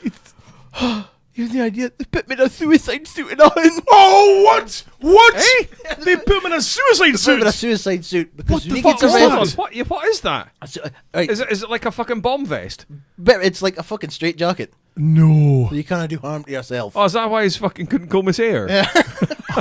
You have the idea? They put me in a suicide suit and all. Oh, what? What? They put him in a suicide Put me suit? in a suicide suit because What when the you fuck get is arrested, that? What is that? Right, Is it like a fucking bomb vest? but it's like a fucking straight jacket, No. so you can't do harm to yourself. Oh, is that why he's fucking couldn't comb his hair?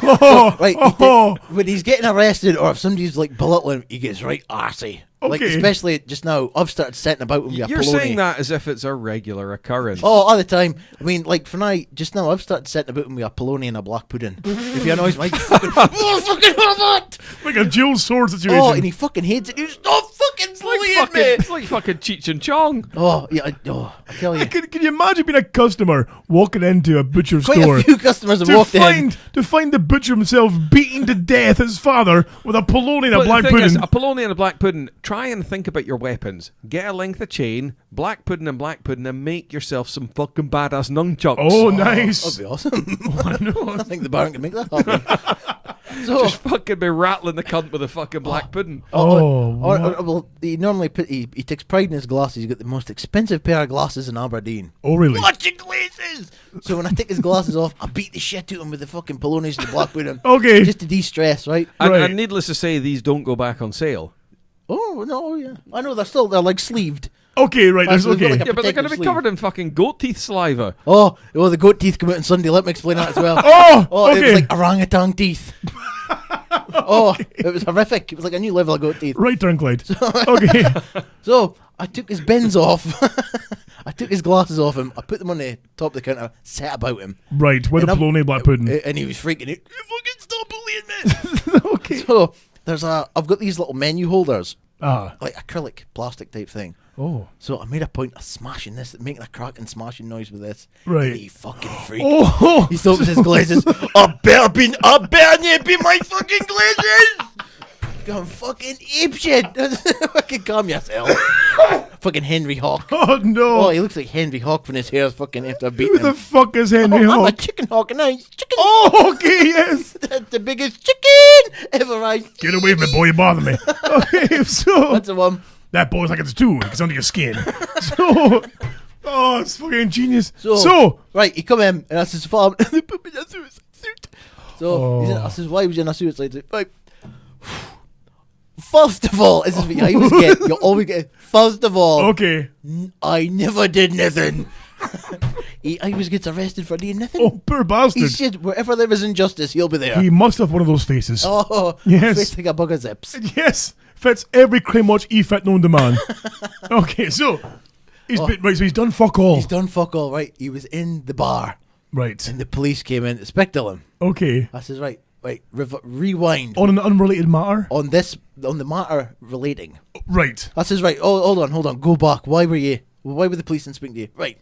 Oh, Right, oh. when he's getting arrested or if somebody's like belittling him, he gets right arsey. Like, Okay. especially just now, I've started setting about with You're saying that as if it's a regular occurrence. Oh, all the time. I mean, like, for now, just now, I've started setting about with a polony and a black pudding. If he annoys me, I fucking, oh, fucking have that! Like a dual sword situation. Oh, and he fucking hates it. He's stop fucking bullying me! It's like fucking Cheech and Chong. Oh, yeah, I tell you. Can you imagine being a customer walking into a butcher Quite store a few customers have to walked in. find the butcher himself beating to death his father with a polony and a But black the thing pudding? is, a polony and a black pudding. Try and think about your weapons. Get a length of chain, black pudding, and make yourself some fucking badass nunchucks. Oh, nice. That'd be awesome. I know. I think the Baron can make that happen. So, Just fucking be rattling the cunt with a fucking black pudding. well, he normally he takes pride in his glasses. He's got the most expensive pair of glasses in Aberdeen. Oh, really? Watching glasses. So when I take his glasses off, I beat the shit out of him with the fucking polonies and the black pudding. Okay. Just to de-stress, right? And, Right. and needless to say, these don't go back on sale. Oh no, yeah, I know they're like sleeved. Okay, right. That's So they've got okay. like a Yeah, but they're going to be protective covered in fucking goat teeth saliva. Oh, the goat teeth come out on Sunday. Let me explain that as well. Oh, It okay. was like orangutan teeth. Oh, it was horrific. It was like a new level of goat teeth. Right turn, Clyde. Okay. So I took his bins off. I took his glasses off him. I put them on the top of the counter, sat about him. Right, with And a I'm- polony black pudding. And he was freaking out. You fucking stop bullying me. Okay. So I've got these little menu holders, Ah. like acrylic plastic type thing. Oh. So I made a point of smashing this, making a crack and smashing noise with this. Right. And he fucking freaked. Oh. He stops his glasses. I better be my fucking glasses. Going fucking apeshit. Fucking calm yourself. Fucking Henry Hawk. Oh, no. Oh, he looks like Henry Hawk when his hair's fucking after Who beating the him. fuck is Henry I'm a Hawk? chicken hawk and I'm chicken. Oh, okay, yes. That's the biggest chicken ever. Get away from me, boy. You bother me. Okay, so That's the one. that boy's like it's two. It's under your skin. So, oh, it's fucking genius. So, right, he come in and I says, "Farm," and they put me in a suicide suit. So I says, "Why was you in a suicide suit?" Right. First of all, this is what you always get. You always get. First of all, Okay. I never did nothing. He always gets arrested for doing nothing. Oh, poor bastard. He said wherever there is injustice, he'll be there. He must have one of those faces. Oh, Yes. face like a bug of zips. Yes, fits every crime watch e-fit known to man. Okay, so he's been, right. So he's done fuck all. He's done fuck all, right? He was in the bar, Right. and the police came in to speak to him. Okay. I says, right, rewind On an unrelated matter. on the matter relating. Right. I says, right, hold on, go back. Why were the police in speaking to you? Right,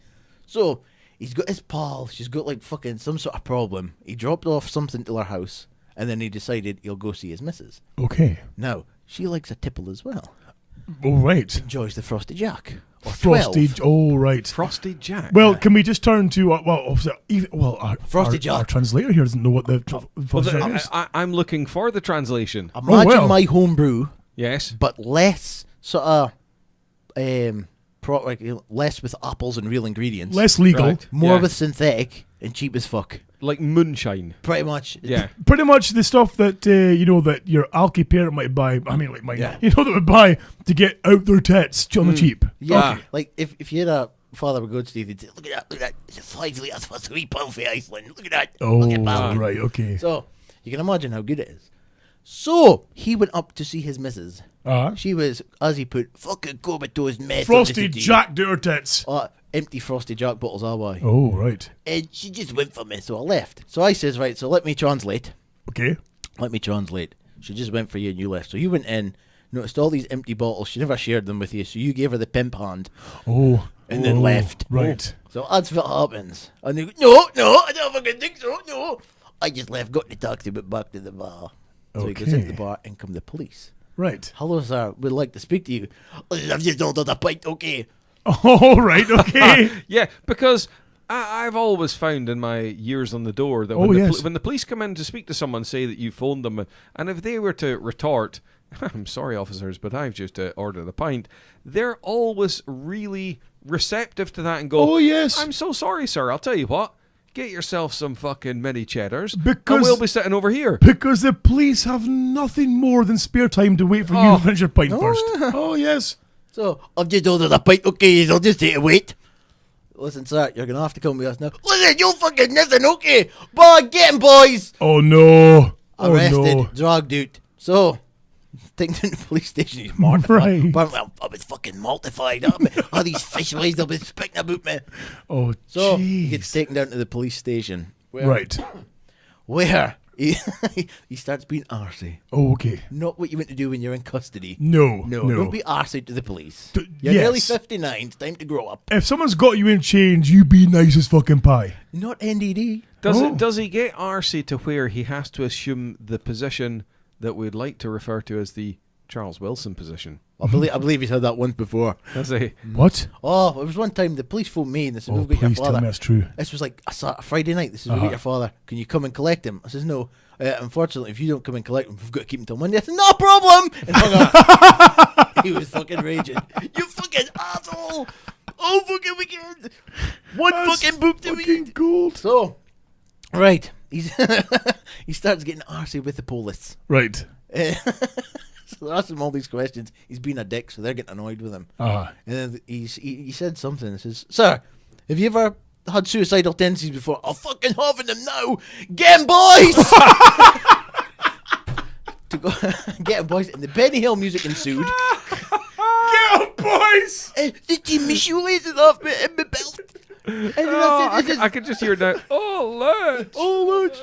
so he's got his pal. She's got like fucking some sort of problem. He dropped off something to her house, and then he decided he'll go see his missus. Okay. Now she likes a tipple as well. Oh, right. Enjoys the Frosty Jack. Or Frosty. 12. Oh, right. Frosty Jack. Well, can we just turn to Frosty Jack. Our translator here doesn't know what the Well, Frosty Jack is. I'm looking for the translation. Imagine well. my home brew, Yes. but less sort of less with apples and real ingredients. Less legal. Right. More Yeah. with synthetic and cheap as fuck. Like moonshine. Pretty much. Yeah. Pretty much the stuff that that your alky parent might buy. I mean, like mine. Yeah. That would buy to get out their tits on the cheap. Yeah. Okay. Like if you had a father with good Steve, he'd say, look at that. It's a 5 litres for £3 for Iceland. Look at that. Oh, Look at that. right. Okay. So you can imagine how good it is. So he went up to see his missus. She was, as he put, fucking comatose mess. Frosty Jack to her tits. Empty Frosty Jack bottles are why. Oh, right. And she just went for me, so I left. So I says, right, so let me translate. Okay. She just went for you and you left. So you went in, noticed all these empty bottles. She never shared them with you, so you gave her the pimp hand. Oh. And then left. Right. So that's what happens. And they go, no, I don't fucking think so, no. I just left, got in the taxi, went back to the bar. So he goes into the bar and come the police. Right. Hello, sir. We'd like to speak to you. I've just ordered a pint, okay. Oh, right. Okay. Yeah, because I've always found in my years on the door that when the police come in to speak to someone, say that you phoned them, and if they were to retort, I'm sorry, officers, but I've just ordered a pint, they're always really receptive to that and go, oh, yes. I'm so sorry, sir. I'll tell you what. Get yourself some fucking mini cheddars, and Because- we'll be sitting over here. Because the police have nothing more than spare time to wait for you to finish your pint first. Oh, yes. So, I've just ordered a pint, okay, I'll just take a wait. Listen, sir, you're going to have to come with us now. Listen, you fucking listen, okay? Boy, get him, boys! Oh, no. Arrested, Oh, no. dragged out. So, taken to the police station, he's mortified. Right. But I was fucking mortified. All these fish ways they'll be speaking about me. Oh, So, jeez. he gets taken down to the police station. Right. Where he starts being arsey. Oh, okay. Not what you want to do when you're in custody. No. Don't be arsey to the police. D- You're nearly yes. 59. It's time to grow up. If someone's got you in chains, you be nice as fucking pie. Not NDD. Does he get arsey to where he has to assume the position that we'd like to refer to as the Charles Wilson position? I believe he's had that once before. Does he? What? Oh, it was one time the police phoned me and they said, Oh, we've got your please tell father. me that's true. This was like a Friday night. This is, we've got your father. Can you come and collect him? I says, no. Unfortunately, if you don't come and collect him, we've got to keep him till Monday. I said, no problem! And hung up. He was fucking raging. You fucking asshole! Oh, fucking weekend! One That's fucking boop to fucking week! gold. So, right. He starts getting arsey with the police. Right. So they asked him all these questions. He's being a dick, so they're getting annoyed with him. And then he said something. He says, sir, have you ever had suicidal tendencies before? I'm fucking having them now. Get 'em, boys! To go get 'em, boys. And the Benny Hill music ensued. Get up, boys! The team my shoelaces off me and my belt. And then I said, I can just hear it now. Oh, Lurch! oh, Lurch.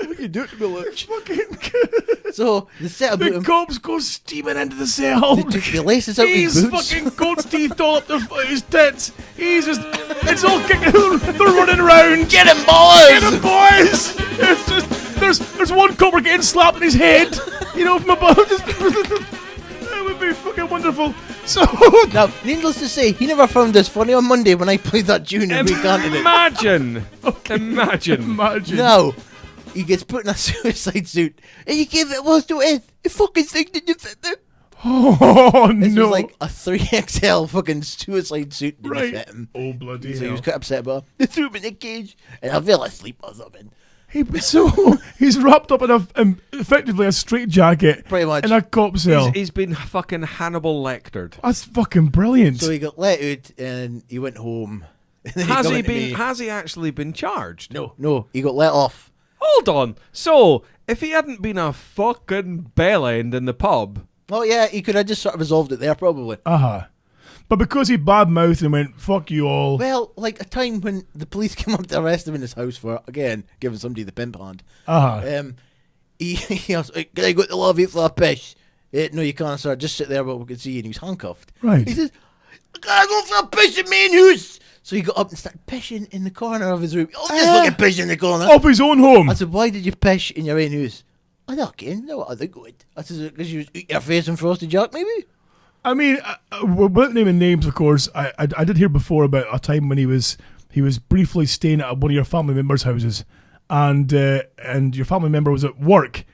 What are you doing to me, Lurch? Fucking good. So they set about The him. cops go steaming into the cell. They took the laces out his He's boots. fucking goat's teeth all up his tits. He's just, it's all kicking. They're running around. Get him, boys! Get him, boys! It's just, there's one copper getting slapped in his head. You know, from above. That would be fucking wonderful. So, Now, needless to say, he never found this funny on Monday when I played that tune and we canted it. Imagine! Imagine! imagine. Now, he gets put in a suicide suit and he gave it was to it. The fucking thing didn't fit there. Oh, This no. was like a 3XL fucking suicide suit didn't fit him. Oh, bloody So he hell. was quite upset about it. They threw him in a cage and I fell asleep or something. So he's wrapped up in effectively a straitjacket, Pretty much. in a cop cell. He's been fucking Hannibal lectured. That's fucking brilliant. So he got let out and he went home. And then Has come he into been? me. Has he actually been charged? No, he got let off. Hold on. So if he hadn't been a fucking bellend in the pub, Oh yeah, he could have just sort of resolved it there probably. But because he bad-mouthed and went, fuck you all. Well, like a time when the police came up to arrest him in his house for, again, giving somebody the pimp hand. He was like, can I go to the lobby for a pish? No, you can't, sir. Just sit there but we can see you. And he was handcuffed. Right. He says, can I go for a pish in main house? So he got up and started pishing in the corner of his room. Oh, just fucking pish in the corner. Of his own home. I said, why did you pish in your own house? I don't know what I think it. I said, because you was eating your face in frosted jack, maybe? I mean, without naming names, of course, I did hear before about a time when he was briefly staying at one of your family members' houses, and your family member was at work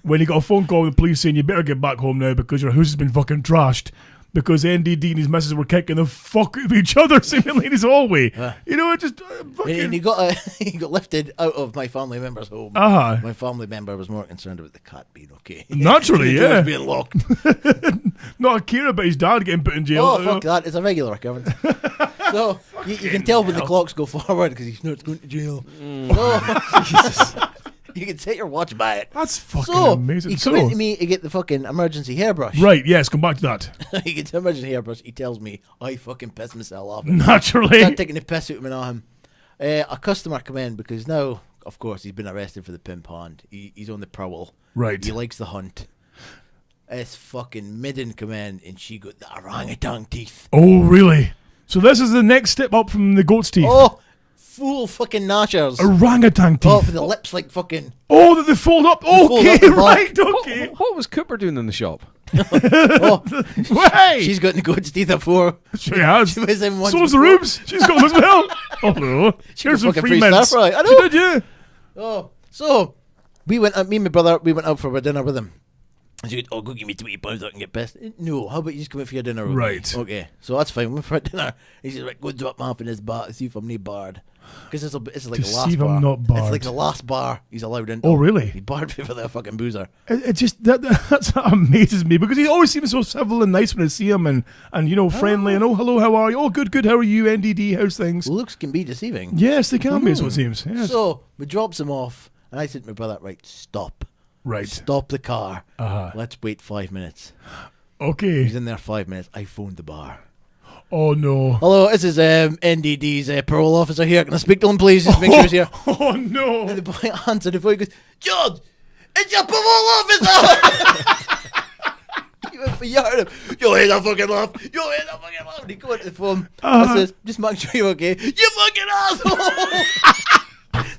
when he got a phone call from the police saying you better get back home now because your house has been fucking trashed because NDD and his missus were kicking the fuck out of each other seemingly in his hallway. You know, it just fucking... And he got lifted out of my family member's home. My family member was more concerned about the cat being okay. Naturally, The doors yeah. being locked. Not a care about his dad getting put in jail. Oh, fuck that. It's a regular occurrence. So, you can tell when the clocks go forward because he's not going to jail. So, you can set your watch by it. That's fucking So, amazing. he come into me to get the fucking emergency hairbrush. Right, yes, come back to that. He gets the emergency hairbrush. He tells me I fucking pissed myself off. Naturally. Start taking the piss out of me on him. A customer come in because now, of course, he's been arrested for the pimp hand. He's on the prowl. Right. He likes the hunt. This fucking midden come in and she got the orangutan teeth. Oh, really? So this is the next step up from the goat's teeth. Oh, full fucking gnashers. Orangutan teeth. Oh, for the lips like fucking... Oh, that they fold up. fold Okay, up the back. right, okay. what was Cooper doing in the shop? Oh, Hey! she's got the goat's teeth before. She has. She was in one So's the before. Roobs. She's got them as well. Oh, no. Here's some fucking free free mints. stuff, right? I She know. did, yeah. Oh, so we went. Me and my brother. We went out for our dinner with him. And she went, "Oh, go give me £20 so I can get pissed." No, how about you just come out for your dinner? With me? Right. Okay. So that's fine. We went for our dinner. He says, "Right, go drop me off in this bar to see if I'm not barred." Because it's like To the last see if bar. I'm not It's like barred. the last bar he's allowed in. Oh, really? He barred me for that fucking boozer. It just that amazes me because he always seems so civil and nice when I see him and you know friendly and oh hello how are you, oh good how are you, NDD, how's things? Looks can be deceiving. Yes, they can be, is what it seems. Yes. So we drops him off, and I said to my brother, "Right, stop. Right. Stop the car. Uh-huh. Let's wait 5 minutes." Okay. He's in there 5 minutes. I phoned the bar. Oh no. Hello, this is NDD's parole officer here. Can I speak to him, please? Just make sure he's here. Oh no. And the boy answered the phone. He goes, "George, it's your parole officer." He went for yard him. "You ain't a fucking laugh. You ain't a fucking laugh." And he go into the phone. I says, "Just make sure you're okay." "You fucking asshole."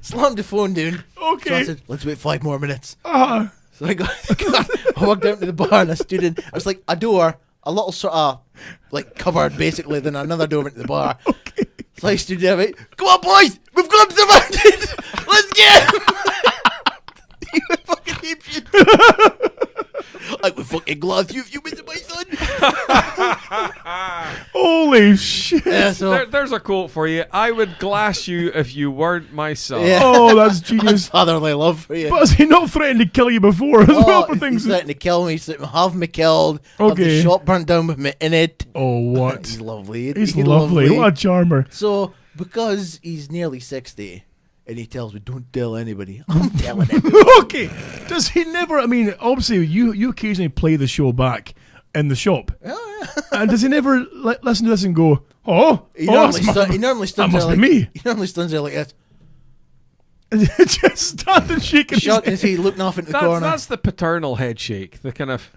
Slammed the phone down. Okay. So I said, "Let's wait 5 more minutes." Uh, So I got in the car, I walked down to the bar and I stood in. It was like a door, a little sort of like cupboard basically, then another door into the bar. okay. So I stood there, right? "Come on, boys! We've got surrounded! Let's get him!" He went fucking apeshit. "I would fucking glass you if you went to my son." Holy shit. Yeah, so There's a quote for you. "I would glass you if you weren't my son." Yeah. Oh, that's that's genius. fatherly love for you. But has he not threatened to kill you before as well for He's things? threatening to kill me. He's threatening to have me killed. Have Okay. the shop burnt down with me in it. Oh, what? He's lovely. He's lovely. What a charmer. So, because he's nearly 60, and he tells me, "Don't tell anybody," I'm telling him. Okay. Does he never? I mean, obviously, you occasionally play the show back in the shop, and does he never listen to this and go, "Oh, He oh, normally, that's he normally stands that there must like be me." He normally stands there like this, Just standing shaking. his shaking head. his head, looking off into the corner. That's the paternal head shake. The kind of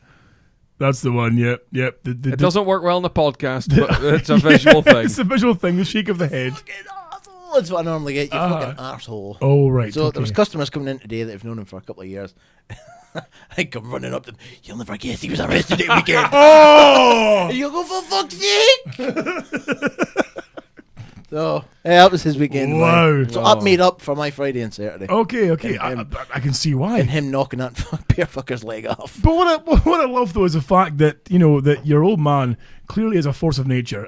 That's the one. Yep. it doesn't work well in the podcast, but it's a visual thing. It's a visual thing. The shake of the head. Fucking arsehole. That's what I normally get. You fucking arsehole. Oh right. So okay. there was customers coming in today that have known him for a couple of years. I come running up to them. "You'll never guess he was arrested that weekend." Oh. And you go, "For fuck's sake!" So yeah, that was his weekend. Wow. man. So that made up for my Friday and Saturday. Okay. And I can see why. And him knocking that bear fucker's leg off. But what I love though is the fact that you know that your old man clearly is a force of nature.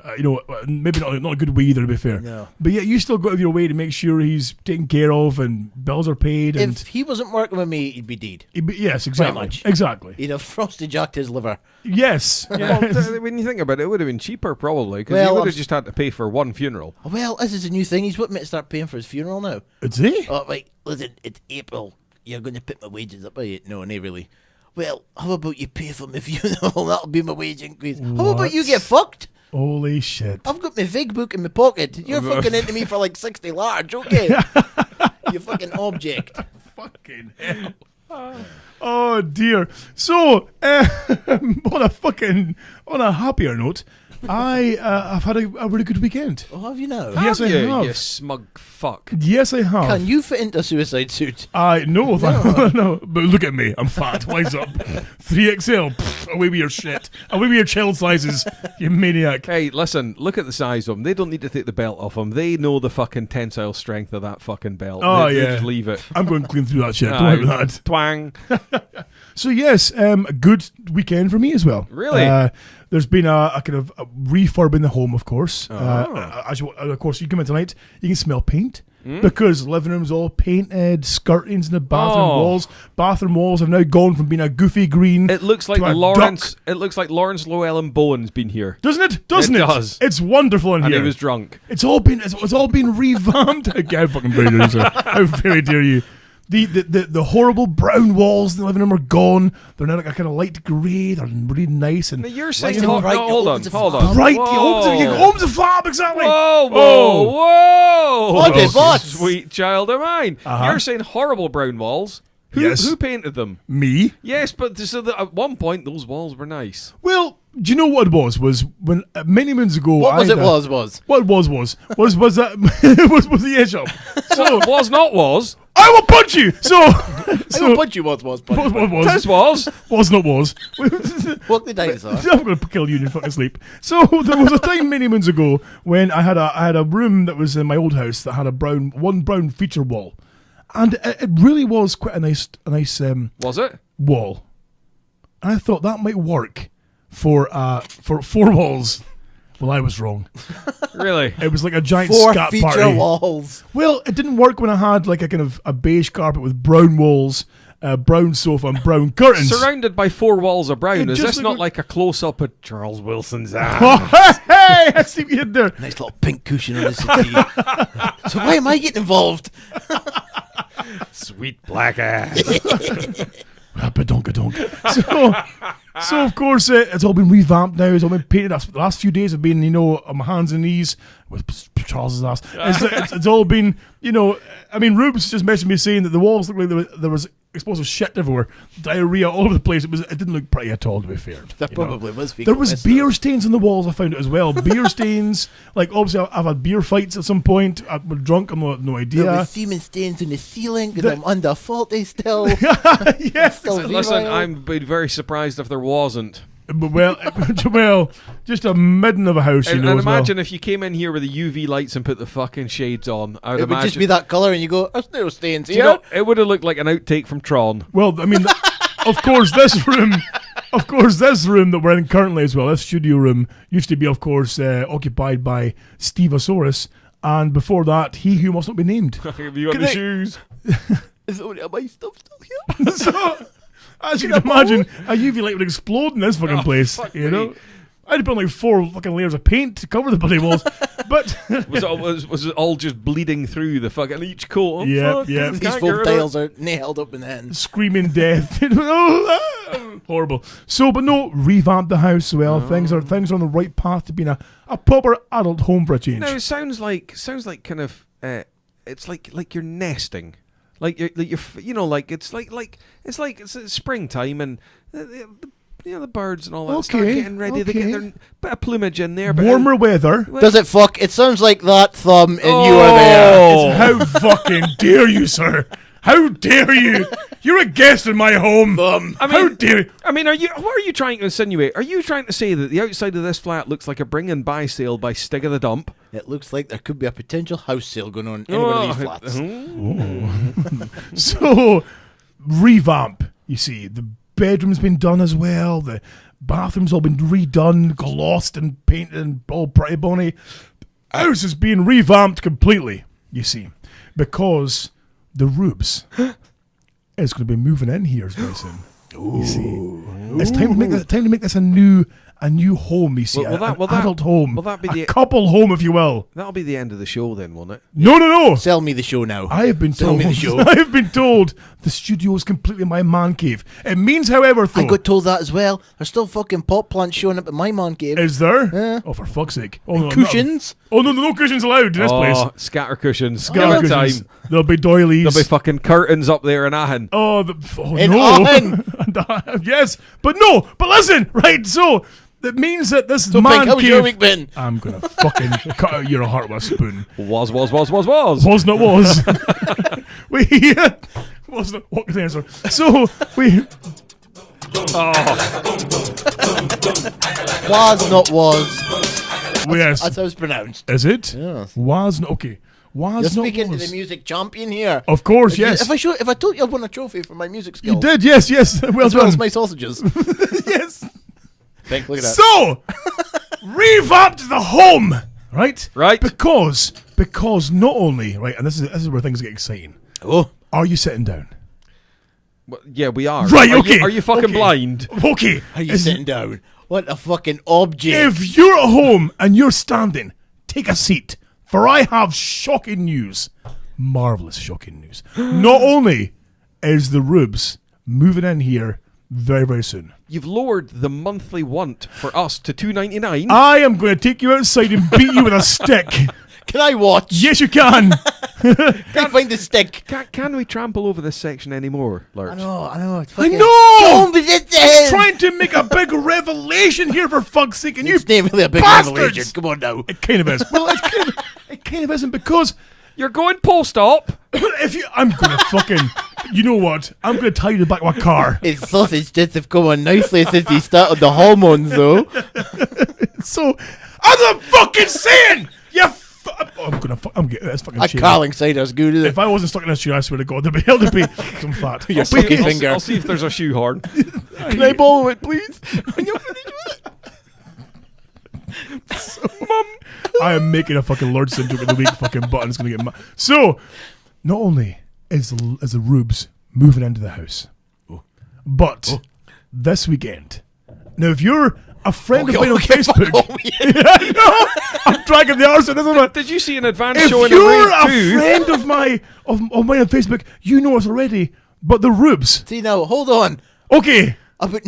Maybe not a good way either, to be fair. No. But yet you still go out of your way to make sure he's taken care of and bills are paid. And If he wasn't working with me, he'd be dead. yes, exactly. much. Exactly. He'd have frosted jacked his liver. Yes. Well, when you think about it, it would have been cheaper probably because Well, he would I'm have just had to pay for one funeral. Well, this is a new thing. He's wanting me to start paying for his funeral now. It's he? Oh, right. Listen, it's April. You're going to put my wages up, are you? No, not really. Well, how about you pay for my funeral? That'll be my wage increase. How about you get fucked? Holy shit. I've got my Vig book in my pocket. You're fucking into me for like 60 large, okay? You fucking object. Fucking hell. Oh dear. So, on a happier note, I've had a really good weekend. Oh, have you now? Yes, I you, have. you smug fuck. Yes, I have. Can you fit into a suicide suit? No, no. But look at me. I'm fat. Wise up. 3XL. Pfft, away with your shit. Away with your child sizes, you maniac. Hey, listen, look at the size of them. They don't need to take the belt off them. They know the fucking tensile strength of that fucking belt. Oh, They yeah. just leave it. I'm going clean through that shit. Don't worry about that. Twang. So yes, a good weekend for me as well. Really? There's been a kind of a refurb in the home, of course. Oh. Of course, you come in tonight, you can smell paint because living room's all painted, skirtings in the bathroom Oh. walls. Bathroom walls have now gone from being a goofy green. It looks like to a Lawrence. duck. It looks like Lawrence Llewellyn Bowen's been here, Doesn't it? Doesn't it? does. It's wonderful in and here. he was drunk. It's all been revamped. How fucking very dare you, sir. How very dare you. The horrible brown walls in the living room are gone. They're now like a kind of light grey. They're really nice and But you're saying, and bright, hold on. bright. Home's a fab, exactly. Whoa, Oh. whoa! What is what? Sweet child of mine. Uh-huh. You're saying horrible brown walls. Yes. Who painted them? Me? Yes, but so that at one point those walls were nice. Well, do you know what it was? Was when many moons ago. What was I it? had a- Was? What it was that was the edge up. So Was not was. I will punch you. So I will punch you. Was? what was This was. was not was. Walk the dinosaur. I'm going to kill you in your fucking sleep. So there was a time many moons ago when I had a room that was in my old house that had one brown feature wall, and it really was quite a nice Was it? wall. And I thought that might work for 4 walls. Well, I was wrong. Really? It was like a giant 4 scat feature party. walls. Well, it didn't work when I had like a kind of a beige carpet with brown walls, brown sofa, and brown curtains. Surrounded by 4 walls of brown. It Is just this not looked- like a close up of Charles Wilson's ass? Oh, hey, I see what you did there. Nice little pink cushion on the settee. So why am I getting involved? Sweet black ass. Badonka-donk. So of course it's all been revamped now. It's all been painted. The last few days have been, on my hands and knees with Charles's ass. It's all been, I mean, Roobs just messaged me saying that the walls looked like there was explosive shit everywhere, diarrhea all over the place. It didn't look pretty at all, to be fair. There probably was. There was beer stains on the walls. I found it as well. Beer stains. Like obviously, I've had beer fights at some point. I was drunk. I have no idea. There was semen stains in the ceiling because I'm under faulty still. Yes. Still Listen, virile. I'm be very surprised if there wasn't. But well, just a midden of a house, And, as well. imagine if you came in here with the UV lights and put the fucking shades on. I would It would imagine. just be that colour, and you go, "There's no stains Do here." you know, it would have looked like an outtake from Tron. Well, I mean, of course, this room that we're in currently as well, this studio room, used to be, of course, occupied by Stevosaurus, and before that, he who must not be named. Have you got Can the I- shoes? Is all my stuff still here? So, as you can imagine, a UV light would explode in this fucking place, fuck you know? me. I'd put like 4 fucking layers of paint to cover the bloody walls, but Was it all just bleeding through the fucking each coat? Oh, Yeah, fuck, yeah. I These can't foam get rid of it. tiles are nailed up in the end. screaming death. Horrible. So, but no, revamp the house as well. Things are on the right path to being a proper adult home for a change. No, it sounds like kind of. It's like you're nesting, like you're it's springtime and the birds and all that start Okay, getting ready. They okay. get their bit of plumage in there. But Warmer weather. Does it fuck? It sounds like that thumb, and you are there. It's how fucking dare you, sir? How dare you? You're a guest in my home. How dare you? I mean, what are you trying to insinuate? Are you trying to say that the outside of this flat looks like a bring and buy sale by Stig of the Dump? It looks like there could be a potential house sale going on in one of these flats. So, revamp. You see, the bedroom's been done as well. The Bathrooms all been redone, glossed and painted and all pretty bonny. House is being revamped completely, you see, because the Roobs is going to be moving in here very soon. You see, it's time to make this a new home. You see, an adult home, a couple home, if you will. That'll be the end of the show, then, won't it? No. Sell me the show now. I have been Sell told. me the show. I have been told the studio is completely my man cave. It means, however, though, I got told that as well. There's still fucking pot plants showing up at my man cave. is there? Yeah. Oh, for fuck's sake! Oh, no, Cushions. no cushions allowed in this place. Scatter cushions. Scatter Every cushions. time. There'll be doilies. There'll be fucking curtains up there in Ahan. In no! Aachen. Yes, but listen, right? So that means that this So, man Pink, how was cave. your week been? I'm gonna fucking cut out your heart with a spoon. Was. Was not was. We was not. What can I answer? So we. Was not was. Yes. That's how it's pronounced. Is it? Yes. Was not okay. Was You're not speaking to was. the music champion here. Of course, yes. If I told you I won a trophy for my music skills. You did, yes. Well As well done. as my sausages. Yes. Pink, look at that. So, revamped the home, right? Right. Because not only, right, and this is where things get exciting. Oh. Are you sitting down? Well, yeah, we are. Right, Are okay. You, are you fucking Okay. blind? Okay. Are you sitting down? What a fucking object. If you're at home and you're standing, take a seat, for I have shocking news. Marvellous shocking news. Not only is the Roobs moving in here very, very soon, You've lowered the monthly want for us to $2.99. I am going to take you outside and beat you with a stick. Can I watch? Yes, you can. Can I find the stick? Can we trample over this section anymore, Lurch? I know. It's I fucking- know. Don't be this thing. Trying to make a big revelation here, for fuck's sake, and you It's not really a big bastards. revelation. Come on now. It kind of is. Well, it kind of isn't, because You're going post-op. I'm gonna fucking, you know what? I'm gonna tie you to the back of my car. His sausage tits have come on nicely since he started the hormones, though. So, I'm fucking saying, I'm getting this fucking A chair. Carling cider's good, is it? If I wasn't stuck in this chair, I swear to God, there'd be hell to be some fat. Your I'll sucky see- finger. I'll see if there's a shoehorn. Can I borrow it, please? When you're finished with it. I am making a fucking Lurch syndrome of the week fucking button's gonna get mad. So, not only is the Roobs moving into the house, but this weekend. Now, if you're a friend of mine on Facebook, no, I'm dragging the arse in, isn't it? Did you see an advance If show in you're a a too? friend of mine on Facebook, you know us already. But the Roobs, See now, hold on. okay. About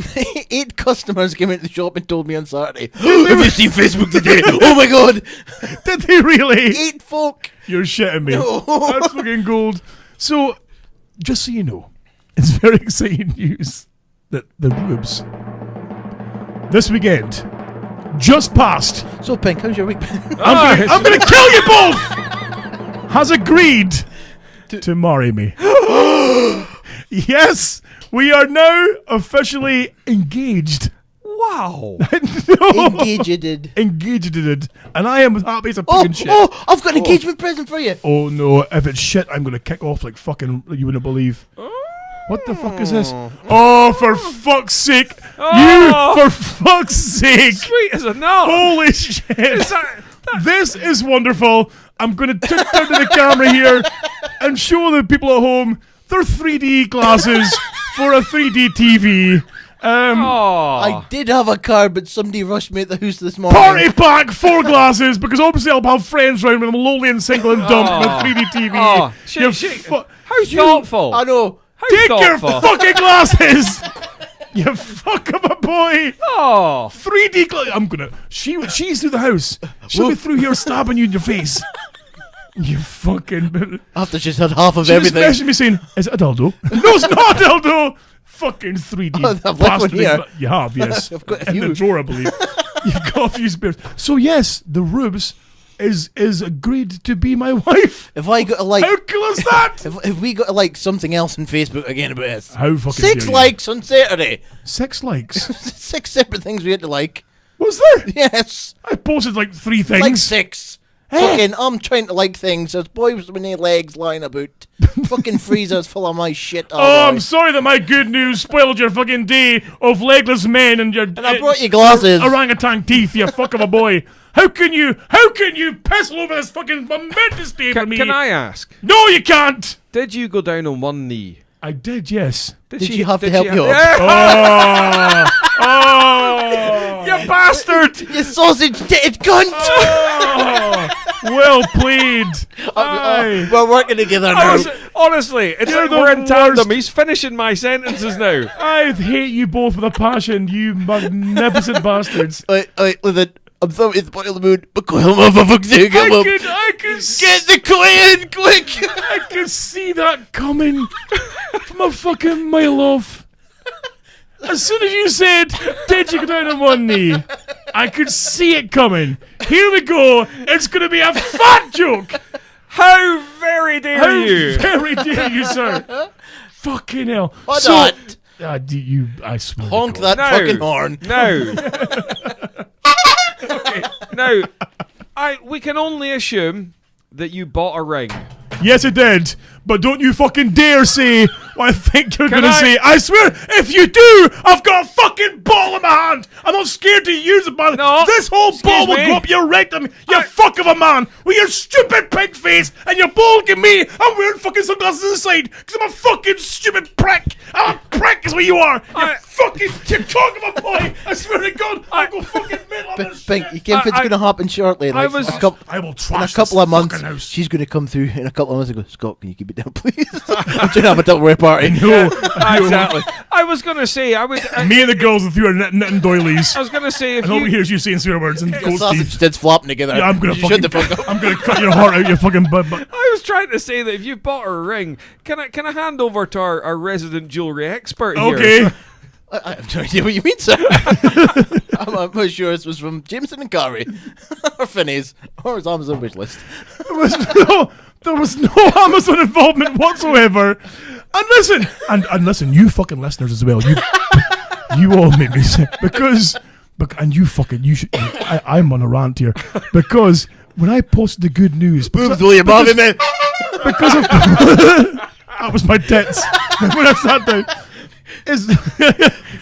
8 customers came into the shop and told me on Saturday, have you seen Facebook today? Oh my god! Did they really? 8 folk! You're shitting me. No. That's fucking gold. So, just so you know, it's very exciting news that the Roobs this weekend just passed. So, Pink, how's your week been? I'm gonna kill you both. Has agreed to marry me. Yes, we are now officially engaged. Wow. Engaged. Engaged, and I am happy as a Oh, fucking shit. oh, I've got an engagement present for you. Oh no, if it's shit, I'm gonna kick off like fucking you wouldn't believe. What the fuck is this? Oh, for fuck's sake! Oh. You, for fuck's sake! Sweet as a nut. Holy shit! Is that- This is wonderful. I'm gonna turn to the camera here and show the people at home their 3D glasses for a 3D TV. Aw. I did have a card, but somebody rushed me at the house this morning. Party pack 4 glasses, because obviously I'll have friends round when I'm lonely and single and dumb with 3D TV. Oh, You how thoughtful. I know. How Take your thoughtful. fucking glasses! You fuck of a boy! Oh. 3D glasses! I'm gonna. She's through the house. She'll be through here stabbing you in your face. You fucking. After she's had half of She just everything. messaged me saying, "Is it a dildo?" No, it's not a dildo! Fucking 3D. Oh, I've left bastard. one here. You have, yes. I've got a In the few. drawer, I believe. You've got a few spares. So, yes, the Roobs is agreed to be my wife. If I got to like, How cool is that? if we got to like something else on Facebook again about this. How fucking 6 dare you. likes on Saturday. 6 likes. 6 separate things we had to like. Was there? Yes. I posted like 3 things. Like 6. Fucking, I'm trying to like things. There's boys with no legs lying about. Fucking freezers full of my shit. Oh, I'm sorry that my good news spoiled your fucking day of legless men and your And I brought you glasses. orangutan teeth, you fuck of a boy. How can you piss all over this fucking momentous day for me? Can I ask? No, you can't. Did you go down on one knee? I did, yes. Did you have to help you up? Oh, oh, You bastard! You sausage-titted cunt! oh, well played. Aye. We're working together now. Honestly, it's You're like the we're in tandem. worst. He's finishing my sentences now. I hate you both with a passion, you magnificent bastards. Listen, I'm sorry to spoil the mood, but come on, for fuck's sake, come on. I could Get the coin, quick! I could see that coming from a fucking mile off. As soon as you said, did you go down on one knee? I could see it coming. Here we go. It's going to be a fat joke. How very dare you? Very dare you, sir. Fucking hell. What So, not? I swear. Honk to God. that No. fucking horn. No. We can only assume that you bought a ring. Yes, it did. But don't you fucking dare say what I think you're Can going to I- say. I swear, if you do, I've got a fucking ball in my hand. I'm not scared to use it, man. No, This whole ball excuse will me. go up your rectum, you fuck of a man, with your stupid pig face and your ball at me. I'm wearing fucking sunglasses inside because I'm a fucking stupid prick. I'm a prick is what you are. You're talking about boy. I swear to God, I'll go fucking mental on this Pink, shit. you think it's going to happen shortly? Like, was- I will in a trash couple of this months, fucking house. she's going to come through in a couple of months and go, Scott, can you keep it down, please? I'm trying to have a double party. No, Exactly. I was gonna say me and the girls are through our knitting doilies. I was gonna say if And nobody you hears you saying swear words and Your gold sausage teeth. tits flopping together. Yeah, I'm gonna You shut the fucking. fuck up. I'm gonna cut your heart out your fucking butt. I was trying to say that if you bought a ring, can I hand over to our resident jewellery expert here? Okay. I have no idea what you mean, sir. I'm not sure this was from Jameson and Carey, or Finney's, or his Amazon wish list. There was no Amazon involvement whatsoever. And listen, you fucking listeners as well. You all make me sick because and you should. I'm on a rant here because when I posted the good news, Boobs, will you bother me? because of that was my tits when I sat down.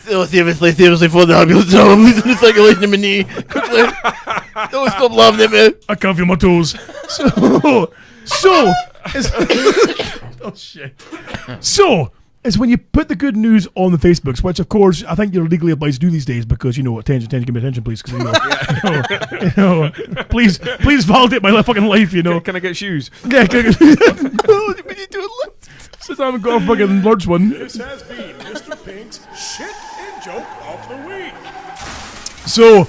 Seriously, for the ambulance, I'm losing the circulation in my knee. Quickly. Don't stop laughing at me. I can't feel my toes. Oh shit. So is when you put the good news on the Facebooks, which of course I think you're legally obliged to do these days because attention, give me attention, please. Because please validate my fucking life. Can I get shoes? Yeah. Since I haven't got a fucking Lurch one. This has been Mr. Pink's shit and joke of the week. So,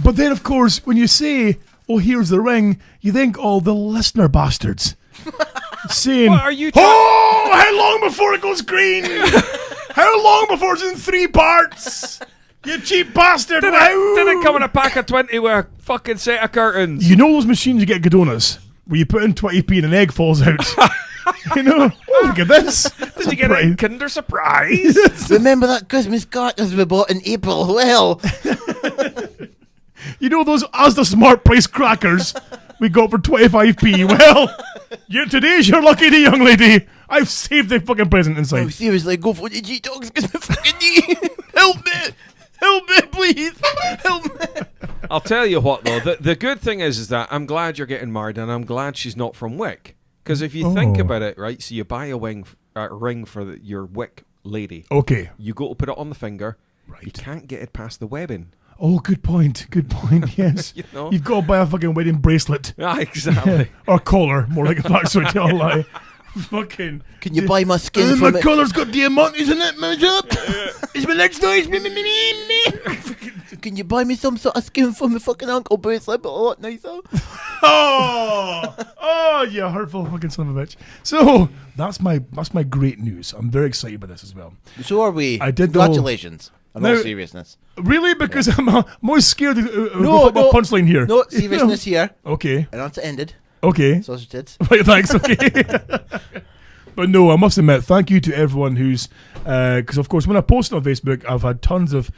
but then of course when you say, "Oh, here's the ring," you think, "Oh, the listener bastards." Saying, What are you "Oh, how long before it goes green? How long before it's in 3 parts? You cheap bastard!" Did it come in a pack of 20 with a fucking set of curtains? You know those machines you get at Godonas where you put in 20p and an egg falls out. Oh, look at this. Did you get a Kinder Surprise? Remember that Christmas cartons we bought in April? Well, You know those Asda Smart Price crackers we got for 25p? Well, today's your lucky day, young lady. I've saved the fucking present inside. oh, seriously, go for the G-Dogs because my fucking knee. Help me, please. Help me. I'll tell you what, though. The good thing is that I'm glad you're getting married, and I'm glad she's not from Wick. Because if you think about it, right, so you buy a ring for your Wick lady. Okay. You go to put it on the finger. Right. You can't get it past the webbing. Oh, good point. Yes. You've got to buy a fucking wedding bracelet. Ah, exactly. Or collar, more like a fact, so I tell a lie. Fucking. Can you buy my skin My from it? collar's got diamantes in it, man. It's my legs noise. Can you buy me some sort of skin from my fucking ankle bracelet, but a lot nicer? Oh, you hurtful fucking son of a bitch. So that's my great news. I'm very excited about this as well. So are we. I did Congratulations. In Now- all seriousness. Really? Because I'm always scared of the football punchline here. No, seriousness here. Okay. And once it ended. Okay. Sausage tits. Right, thanks. Okay. But no, I must admit, thank you to everyone who's, because of course when I posted on Facebook, I've had tons of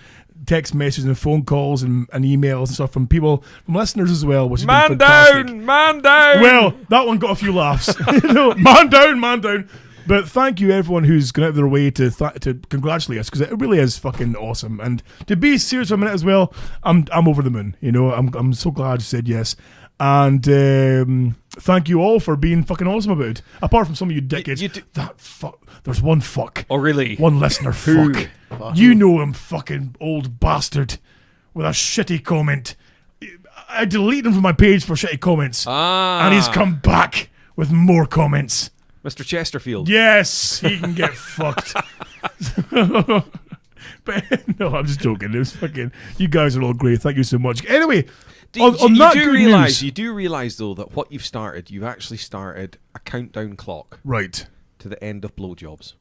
text messages and phone calls and emails and stuff from people, from listeners as well, which has been Man fantastic. down, man down. Well, that one got a few laughs. Man down, man down. But thank you everyone who's gone out of their way to congratulate us, because it really is fucking awesome. And to be serious for a minute as well, I'm over the moon. You know, I'm so glad you said yes. And thank you all for being fucking awesome about it. Apart from some of you dickheads. There's one fuck. Oh, really? One listener fuck. You know him, fucking old bastard, with a shitty comment. I deleted him from my page for shitty comments. And he's come back with more comments. Mr. Chesterfield. Yes, he can get fucked. But no, I'm just joking. It was fucking. You guys are all great. Thank you so much. Anyway, You news, do realize though that what you've actually started a countdown clock right to the end of blowjobs.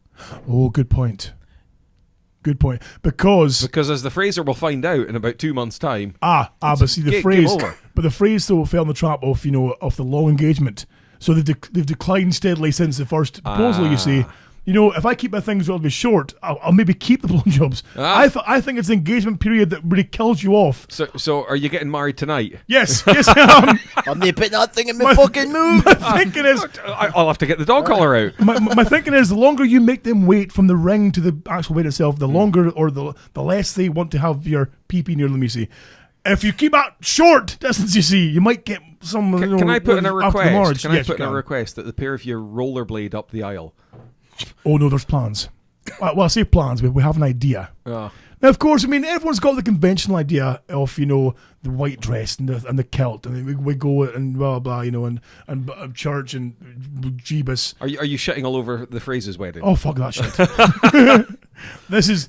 Oh, good point. Good point. Because as the Fraser will find out in about 2 months' time. But see the game phrase. over. But the phrase though fell in the trap of of the long engagement. So they've declined steadily since the first proposal. You see, if I keep my things relatively short, I'll maybe keep the blowjobs. I think it's the engagement period that really kills you off. So are you getting married tonight? Yes, I am. I'm not putting that thing in my fucking move. My thinking is, I'll have to get the dog collar out. My thinking is, the longer you make them wait from the ring to the actual weight itself, the longer or the less they want to have your pee near them. You see, if you keep that short distance, you see, you might get some. Can I put in a request? Can I Yes, put in a request that the pair of you rollerblade up the aisle? Oh no, there's plans. Well, I say plans, but we have an idea. Oh. Now, of course, I mean, everyone's got the conventional idea of, the white dress and the kilt, and we go and blah blah, and church and Jeebus. Are you shitting all over the Fraser's wedding? Oh, fuck that shit. This is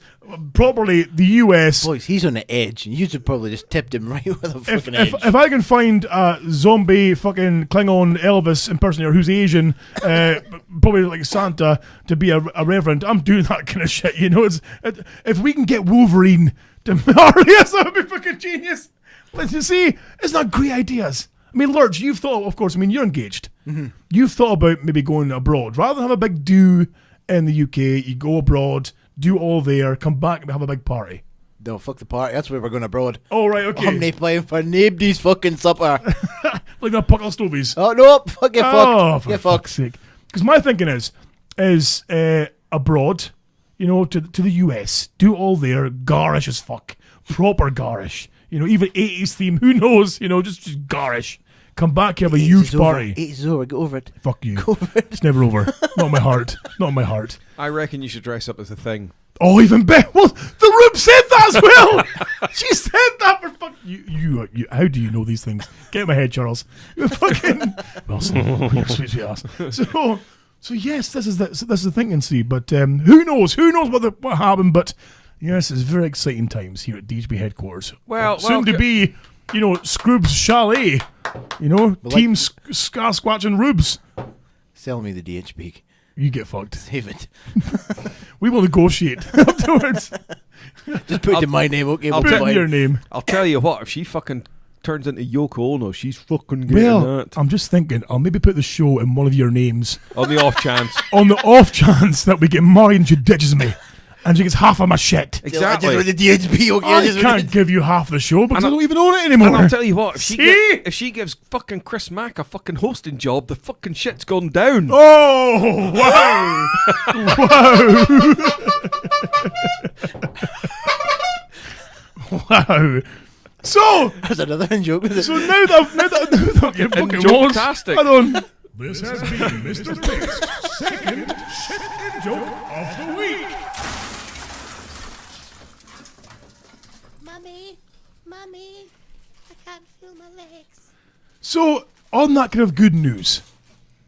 properly the US. Boys, he's on the edge, and you should probably just tipped him right with a fucking edge. If I can find a zombie fucking Klingon Elvis impersonator who's Asian, probably like Santa, to be a reverend, I'm doing that kind of shit. If we can get Wolverine to marry us, that would be fucking genius. Let's just see, it's not great ideas. I mean, Lurch, you've thought, of course, you're engaged. Mm-hmm. You've thought about maybe going abroad. Rather than have a big do in the UK, you go abroad, do all there, come back and have a big party. No, fuck the party. That's where we're going abroad. Oh, right, okay. I'm not playing for nobody's fucking supper. Like the Puckle Stovies. Oh, no, fuck, get fucked. For Get fuck's sake. Because my thinking is abroad, to the US, do all there, garish as fuck. Proper garish. Even 80s theme, who knows? Just garish. Come back, you have a huge party. 80's over, get over it. Fuck you. Go over it. It's never over. Not in my heart. Not in my heart. I reckon you should dress up as a thing. Oh, even better. Well, the Roobs said that as well. She said that for fuck. You. How do you know these things? Get in my head, Charles. You fucking Wilson. You're sweet ass. So yes, this is the thinking. See, but who knows? Who knows what happened? But yes, it's very exciting times here at DHB headquarters. Well, soon to be, Scroob's Chalet. Team Squatch and Roobs. Sell me the DHB. You get fucked. Save it. We will negotiate afterwards. Just put it in my name, okay? I'll put it in your name. I'll tell you what, if she fucking turns into Yoko Ono, she's fucking getting that. I'm just thinking, I'll maybe put the show in one of your names. On the off chance. On the off chance that we get married and she ditches me. And she gets half of my shit. Exactly. I just with the DHB, okay? I can't give you half the show because I don't even own it anymore. And I'll tell you what, if she gives fucking Chris Mack a fucking hosting job, the fucking shit's gone down. Oh, wow. Wow. Wow. So, there's another joke with it. So now that you're fucking joke-tastic. Hold on. This has been Mr. Pick's second shit joke of the week. Mummy, I can't feel my legs. So, on that kind of good news,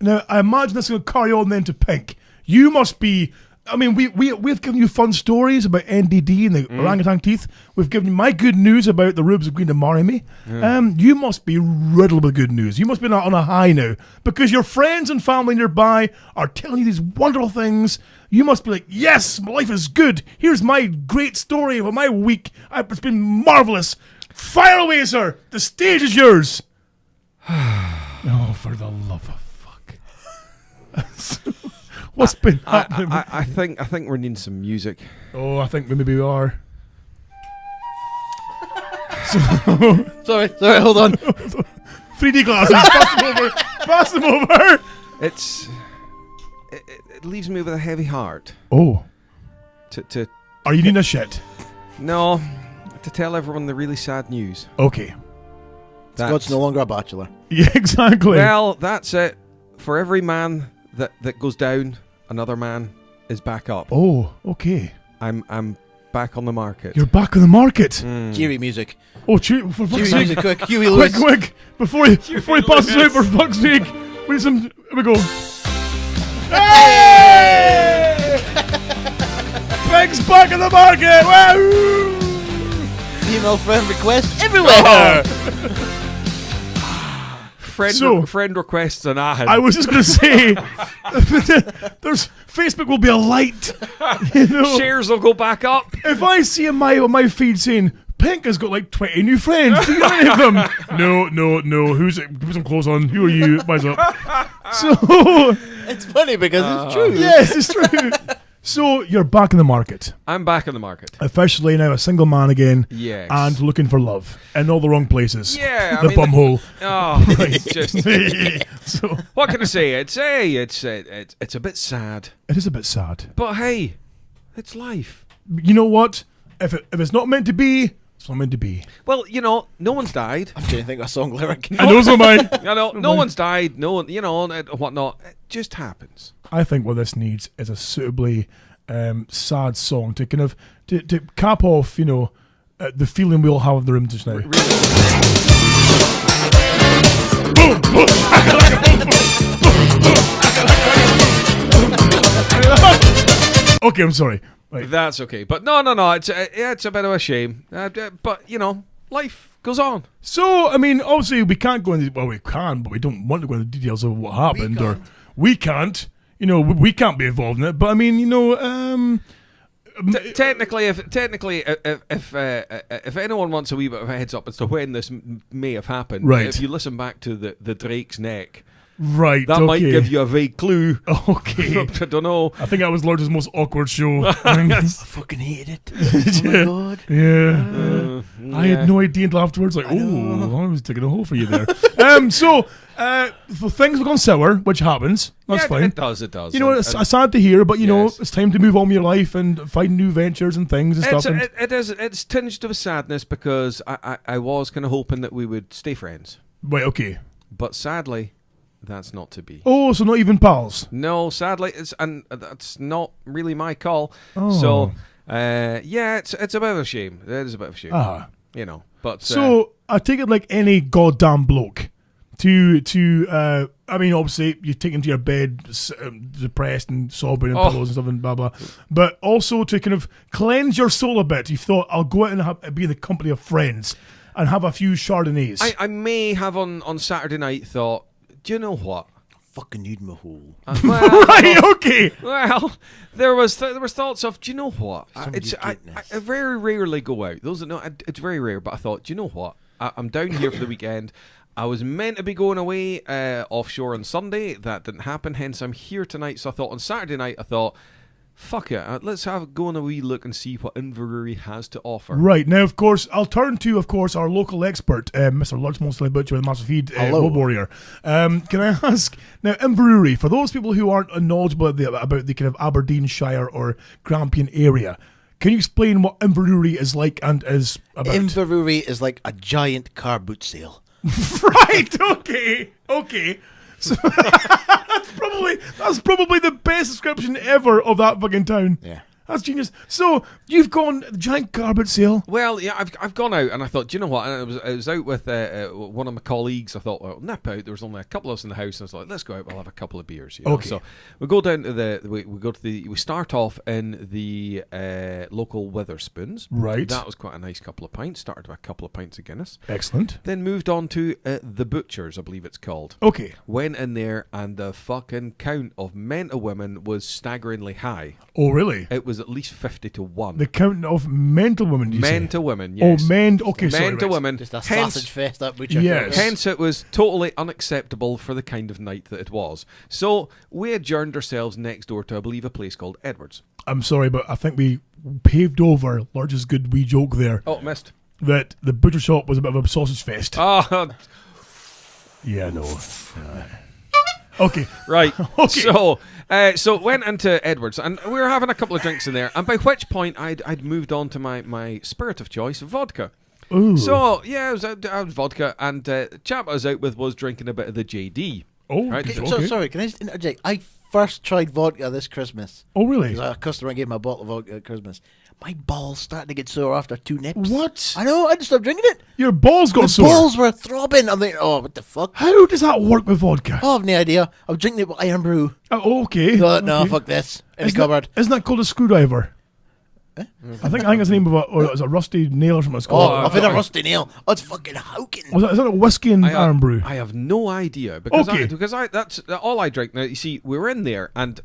now I imagine this is going to carry on then to Pink. You must be. I mean, we've given you fun stories about NDD and the orangutan teeth. We've given you my good news about the Roobs agreeing to marry me. You must be riddled with good news. You must be on a high now because your friends and family nearby are telling you these wonderful things. You must be like, yes, my life is good. Here's my great story of my week. It's been marvelous. Fire away, sir. The stage is yours. Oh, for the love of fuck. What's been happening? I think we're needing some music. Oh, I think maybe we are. Sorry, hold on. 3D glasses. Pass them over. It leaves me with a heavy heart. Oh. To Are you needing a shit? No, to tell everyone the really sad news. Okay. Scott's no longer a bachelor. Yeah, exactly. Well, that's it. For every man that goes down, another man is back up. Oh, okay. I'm back on the market. You're back on the market. Cheery music. Oh, for fuck's Cheery sake. music, quick. Huey Lewis. Quick. Before he passes out, for fuck's sake. We need some. Here we go. Hey! Peg's back on the market. Woo! Female friend requests everywhere. Friend requests and ad. I was just going to say, there's Facebook will be a light. You know, Shares will go back up. if I see on my feed saying Pink has got like 20 new friends, do you know any of them? No. Who's it? Put some clothes on. Who are you? What's up? So It's funny because it's true. yes, it's true. So you're back in the market. I'm back in the market. Officially now a single man again. Yes. And looking for love in all the wrong places. Yeah, The bumhole. Oh, it's just. So What can I say? It's a bit sad, it is a bit sad. but hey, it's life. You know what? If it's not meant to be, it's not meant to be. Well, no one's died. I'm trying to think of a song lyric. I know so am I. No one's died. No one, and whatnot. It just happens. I think what this needs is a suitably sad song to kind of to cap off, the feeling we all have in the room just now. Okay, I'm sorry. Right. That's okay, but no. It's a bit of a shame, but life goes on. So, I mean, obviously we can't go into, well, we can, but we don't want to go into details of what happened, or we can't. We can't be involved in it. But I mean, Technically, if anyone wants a wee bit of a heads up as to when this may have happened, right? If you listen back to the Drake's Neck, right, that might give you a vague clue. Okay, I don't know. I think that was Lurch's most awkward show. I fucking hated it. Oh my god. Yeah. I had no idea until afterwards. Like, I was digging a hole for you there. So things have gone sour, which happens. That's fine. It does. It's sad to hear, but Yes. it's time to move on with your life and find new ventures and things and stuff. It's tinged with sadness because I was kind of hoping that we would stay friends, Right. Okay. but sadly, that's not to be. Oh, so not even pals. No, sadly, that's not really my call. Oh. So, it's a bit of a shame. It is a bit of a shame. But So I take it like any goddamn bloke to I mean, obviously you take him to your bed depressed and sobbing and pillows and stuff and blah blah, but also to kind of cleanse your soul a bit. You thought, I'll go out and be in the company of friends and have a few Chardonnays. I may have on Saturday night thought, do you know what? Fucking need my hole. Right, okay. Well, there was thoughts of, do you know what? I very rarely go out. It's very rare. But I thought, do you know what? I'm down here for the weekend. I was meant to be going away offshore on Sunday. That didn't happen. Hence, I'm here tonight. So I thought on Saturday night, fuck it. Let's go on a wee look and see what Inverurie has to offer. Right. Now, of course, I'll turn to, our local expert, Mr. Lurch, mostly butcher with Massive Feed, Road Warrior. Can I ask, now, Inverurie, for those people who aren't knowledgeable about the kind of Aberdeenshire or Grampian area, can you explain what Inverurie is like and is about? Inverurie is like a giant car boot sale. Right, okay. So that's probably the best description ever of that fucking town. Yeah. That's genius. So you've gone giant carpet sale. Well, yeah, I've gone out and I thought, do you know what? And I was out with one of my colleagues. I thought, well, nip out. There was only a couple of us in the house, and I was like, let's go out. We'll have a couple of beers. Okay. So we go down to we start off in the local Witherspoons. Right. That was quite a nice couple of pints. Started with a couple of pints of Guinness. Excellent. Then moved on to the Butchers, I believe it's called. Okay. Went in there and the fucking count of men to women was staggeringly high. Oh, really? It was at least 50 to 1. The count of mental women, you say? Men to women, yes. Oh, men. Okay, sorry. Men to right. women. Just a sausage fest that butcher. Yes. Hence, it was totally unacceptable for the kind of night that it was. So we adjourned ourselves next door to, I believe, a place called Edwards. I'm sorry, but I think we paved over Lurch's good wee joke there. Oh, missed. that the butcher shop was a bit of a sausage fest. Oh, Yeah, no. Okay. right. Okay. So went into Edwards, and we were having a couple of drinks in there, and by which point I'd moved on to my spirit of choice, vodka. Ooh. So yeah, I was vodka, and the chap I was out with was drinking a bit of the JD. Oh, Right, okay. So sorry, can I just interject? I first tried vodka this Christmas. Oh, really? A customer gave me a bottle of vodka at Christmas. My balls started to get sore after 2 nips. What? I know, I just stopped drinking it. Your balls got The sore. balls were throbbing. I'm like, oh, what the fuck? How does that work with vodka? Oh, I have no idea. I was drinking it with iron brew. Oh, okay. No, Okay. fuck this. In the Isn't cupboard. Isn't that called a screwdriver? I think it's the name of a, or it's a rusty nail or something. It's Oh, called. I've had a rusty nail. Oh, it's fucking howking. Is that a whiskey and iron brew? I have no idea because Okay. that's all I drink now. You see, we were in there, and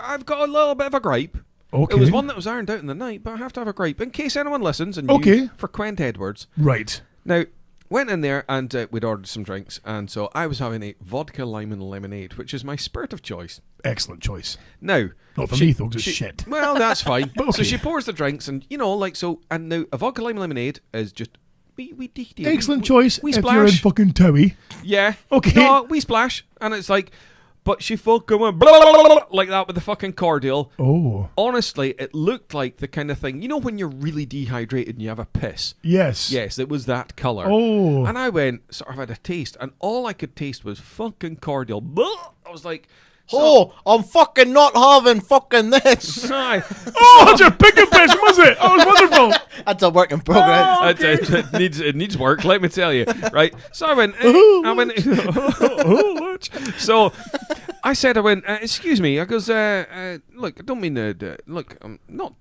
I've got a little bit of a gripe. Okay. It was one that was ironed out in the night, but I have to have a gripe in case anyone listens and Okay. you frequent Edwards. Right. Now, went in there and we'd ordered some drinks, and so I was having a vodka lime and lemonade, which is my spirit of choice. Excellent choice. Now, Not for me, though, 'cause it's shit. Well, that's fine. But okay. So she pours the drinks, and and now a vodka lime lemonade is just we Excellent choice. We if you're in splash. fucking Towie. Yeah. Okay. No, we splash, and it's like, but she fucking went blah, blah, blah, blah, like that with the fucking cordial. Oh. Honestly, it looked like the kind of thing, you know, when you're really dehydrated and you have a piss. Yes. Yes, it was that colour. Oh. And I went, sort of had a taste, and all I could taste was fucking cordial. Blah! I was like, Oh, I'm fucking not having fucking this. Aye. Oh, that's your pick impression, was it? Oh, it was wonderful. That's a work in progress. It needs work, let me tell you. Right. So I went, Lurch. So I went, excuse me. I goes, look, I don't mean to, look, I'm not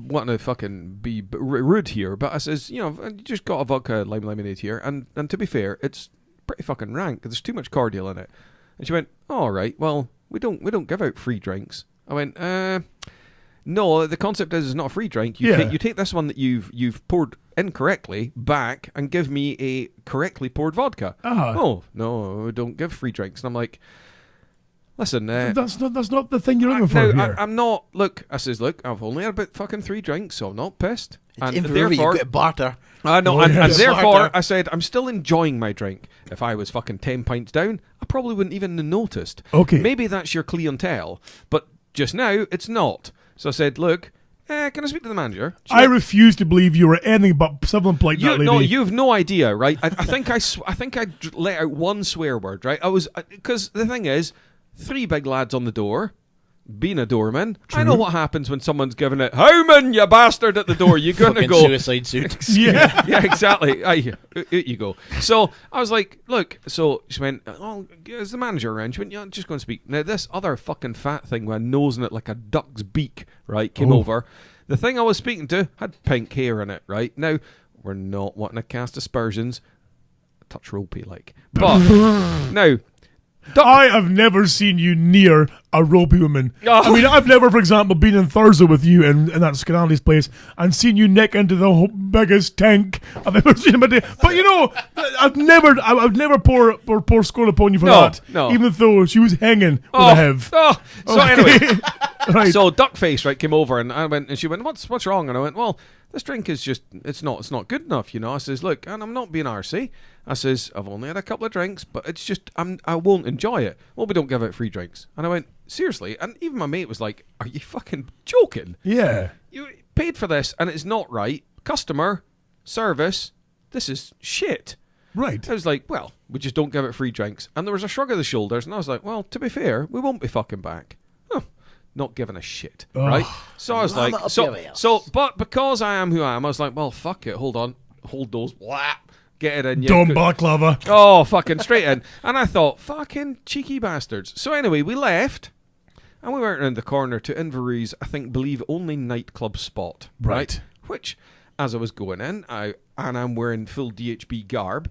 wanting to fucking be rude here, but I says, I just got a vodka lime lemonade here, and to be fair, it's pretty fucking rank. There's too much cordial in it. And she went, all right, well, we don't give out free drinks. I went, no, the concept is it's not a free drink. You take this one that you've poured incorrectly back and give me a correctly poured vodka. Oh, no, we don't give free drinks. And I'm like, listen, That's not the thing you're looking for here. I'm not. Look, I says, look, I've only had about fucking 3 drinks, so I'm not pissed. It's Inverurie, you've got to barter. I know, Oh, and yes. therefore Barter. I said I'm still enjoying my drink. If I was fucking 10 pints down, I probably wouldn't even have noticed. Okay. Maybe that's your clientele, but just now it's not. So I said, look, can I speak to the manager? She I went, refuse to believe you were anything but civil like that lady. no, you've no idea, right? I think I let out one swear word, right? I was because the thing is, 3 big lads on the door. Being a doorman, I know what happens when someone's giving it. Howman, you bastard, at the door. You're gonna Fucking go. suicide suit. Yeah. Yeah, exactly. Aye, out you go. So I was like, look. So she went, oh, is the manager around? She went, yeah, I'm just going to speak. Now this other fucking fat thing with a nose in it like a duck's beak, right, came over. The thing I was speaking to had pink hair in it, right? Now we're not wanting to cast aspersions. Touch ropey like, but now. I have never seen you near a ropey woman. Oh. I mean, I've never, for example, been in Thursday with you in that Scanali's place and seen you neck into the biggest tank I've ever seen in my day. But I would never pour scorn upon you for that. No. Even though she was hanging with a hev. So anyway, Right. so Duckface came over and she went, what's wrong? And I went, well, this drink is just it's not good enough, I says, look, and I'm not being arsey. I says, I've only had a couple of drinks, but it's just I won't enjoy it. Well, we don't give out free drinks. And I went, seriously? And even my mate was like, are you fucking joking? Yeah. You paid for this and it's not right. Customer service, this is shit. Right. I was like, well, we just don't give it free drinks. And there was a shrug of the shoulders, and I was like, well, to be fair, we won't be fucking back. Not giving a shit, right? So I was Ram like, it up your ass. but because I am who I am, I was like, well, fuck it, hold those, get it in. Dumb balaclava. Oh, fucking straight in. And I thought, fucking cheeky bastards. So anyway, we left, and we went around the corner to Inverurie's, I think, believe only nightclub spot, right? Which, as I was going in, I'm wearing full DHB garb.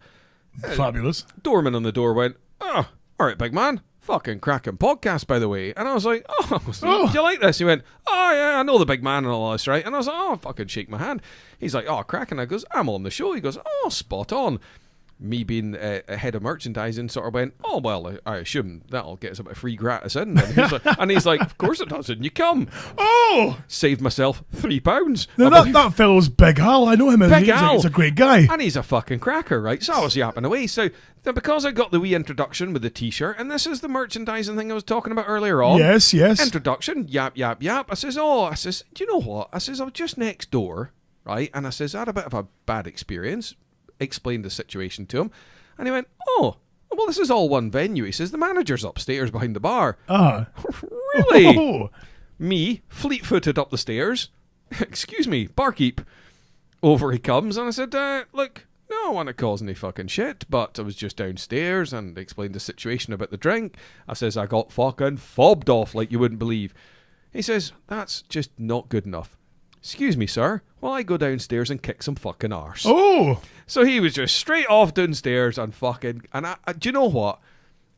Fabulous. Doorman on the door went, oh, all right, big man. Fucking cracking podcast, by the way. And I was like, oh, do you like this? He went, oh, yeah, I know the big man and all this, right? And I was like, oh, fucking shake my hand. He's like, oh, cracking. I goes, I'm on the show. He goes, oh, spot on. me being a head of merchandising sort of went, oh, well, I assume that'll get us a bit of free gratis in. And he's like, of course it does, and you come. Oh! Saved myself £3. Now that fellow's Big Al. I know him. Big Al. He's a great guy. And he's a fucking cracker, right? So I was yapping away. So then because I got the wee introduction with the T-shirt, and this is the merchandising thing I was talking about earlier on. Yes. Introduction, yap. I says, do you know what? I says, I was just next door, right? And I says, I had a bit of a bad experience. Explained the situation to him. And he went, oh, well, this is all one venue. He says, the manager's upstairs behind the bar. Really? Oh. Me, fleet-footed up the stairs. Excuse me, barkeep. Over he comes, and I said, look, no, I want to cause any fucking shit, but I was just downstairs and explained the situation about the drink. I says, I got fucking fobbed off like you wouldn't believe. He says, that's just not good enough. Excuse me, sir, while I go downstairs and kick some fucking arse. Oh! So he was just straight off downstairs and fucking... And I, do you know what?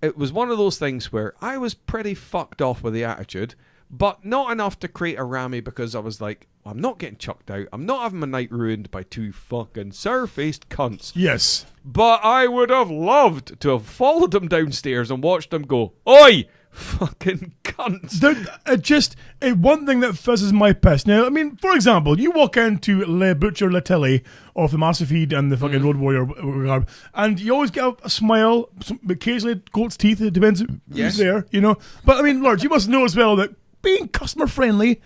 It was one of those things where I was pretty fucked off with the attitude, but not enough to create a rammy because I was like, I'm not getting chucked out. I'm not having my night ruined by two fucking sour-faced cunts. Yes. But I would have loved to have followed them downstairs and watched them go, oi! Fucking cunts. One thing that fizzes my piss. Now, I mean, for example, you walk into Le Butcher Le Tilly of the Massive Feed and the fucking Road Warrior, and you always get a smile, occasionally goat's teeth, it depends who's there, you know. But I mean, Lurch, you must know as well that being customer friendly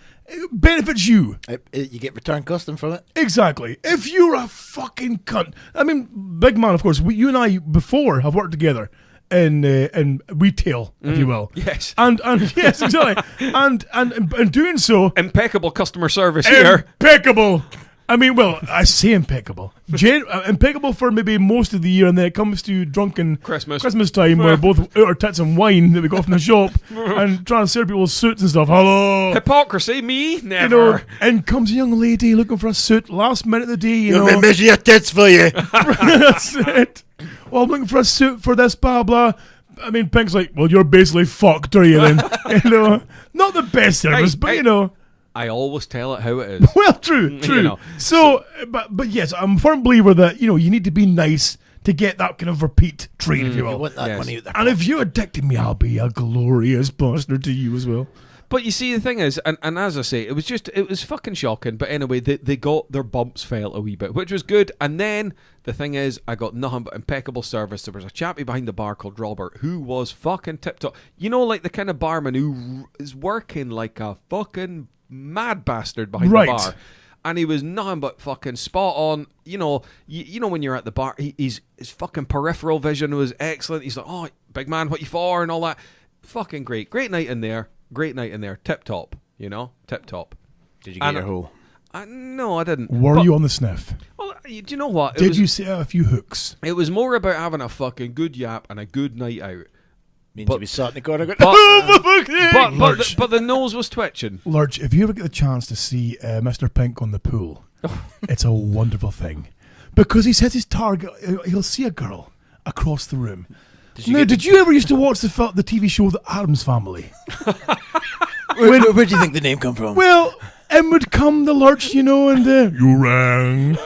benefits you. You get return custom from it. Exactly. If you're a fucking cunt, I mean, big man, of course. You and I before have worked together in retail, if you will. Yes. And yes, exactly. and doing so, impeccable customer service here. Impeccable. I mean, well, I say impeccable. Impeccable for maybe most of the year, and then it comes to drunken Christmas time, where both out our tits and wine that we got from the shop, and trying to serve people's suits and stuff. Hello. Hypocrisy, me? Never. You know, and comes a young lady looking for a suit last minute of the day, you know. Let me measure your tits for you. That's it. Well, I'm looking for a suit for this, blah, blah. I mean, Pink's like, well, you're basically fucked, are you then? You know, not the best service, but you know. I always tell it how it is. Well, true. You know. So, but yes, I'm a firm believer that, you know, you need to be nice to get that kind of repeat trade, if you will. You want that money out there. And if you addicted me, I'll be a glorious bastard to you as well. But you see, the thing is, and as I say, it was fucking shocking. But anyway, they got their bumps felt a wee bit, which was good. And then the thing is, I got nothing but impeccable service. There was a chappie behind the bar called Robert who was fucking tip top. You know, like the kind of barman who is working like a fucking mad bastard behind the bar. And he was nothing but fucking spot on. You know, you know when you're at the bar, his fucking peripheral vision was excellent. He's like, oh, big man, what you for? And all that. Fucking great. Great night in there. Great night in there. Tip top, you know? Tip top. Did you get your hole? No, I didn't. Were you on the sniff? Well, do you know what? Did you set out a few hooks? It was more about having a fucking good yap and a good night out. Means you be sat in the corner going, but the nose was twitching. Lurch, if you ever get the chance to see Mr. Pink on the pool, it's a wonderful thing. Because he sets his target, he'll see a girl across the room. Did you ever used to watch the TV show The Addams Family? Where do you think the name come from? Well, in would come the Lurch, you know, and you rang.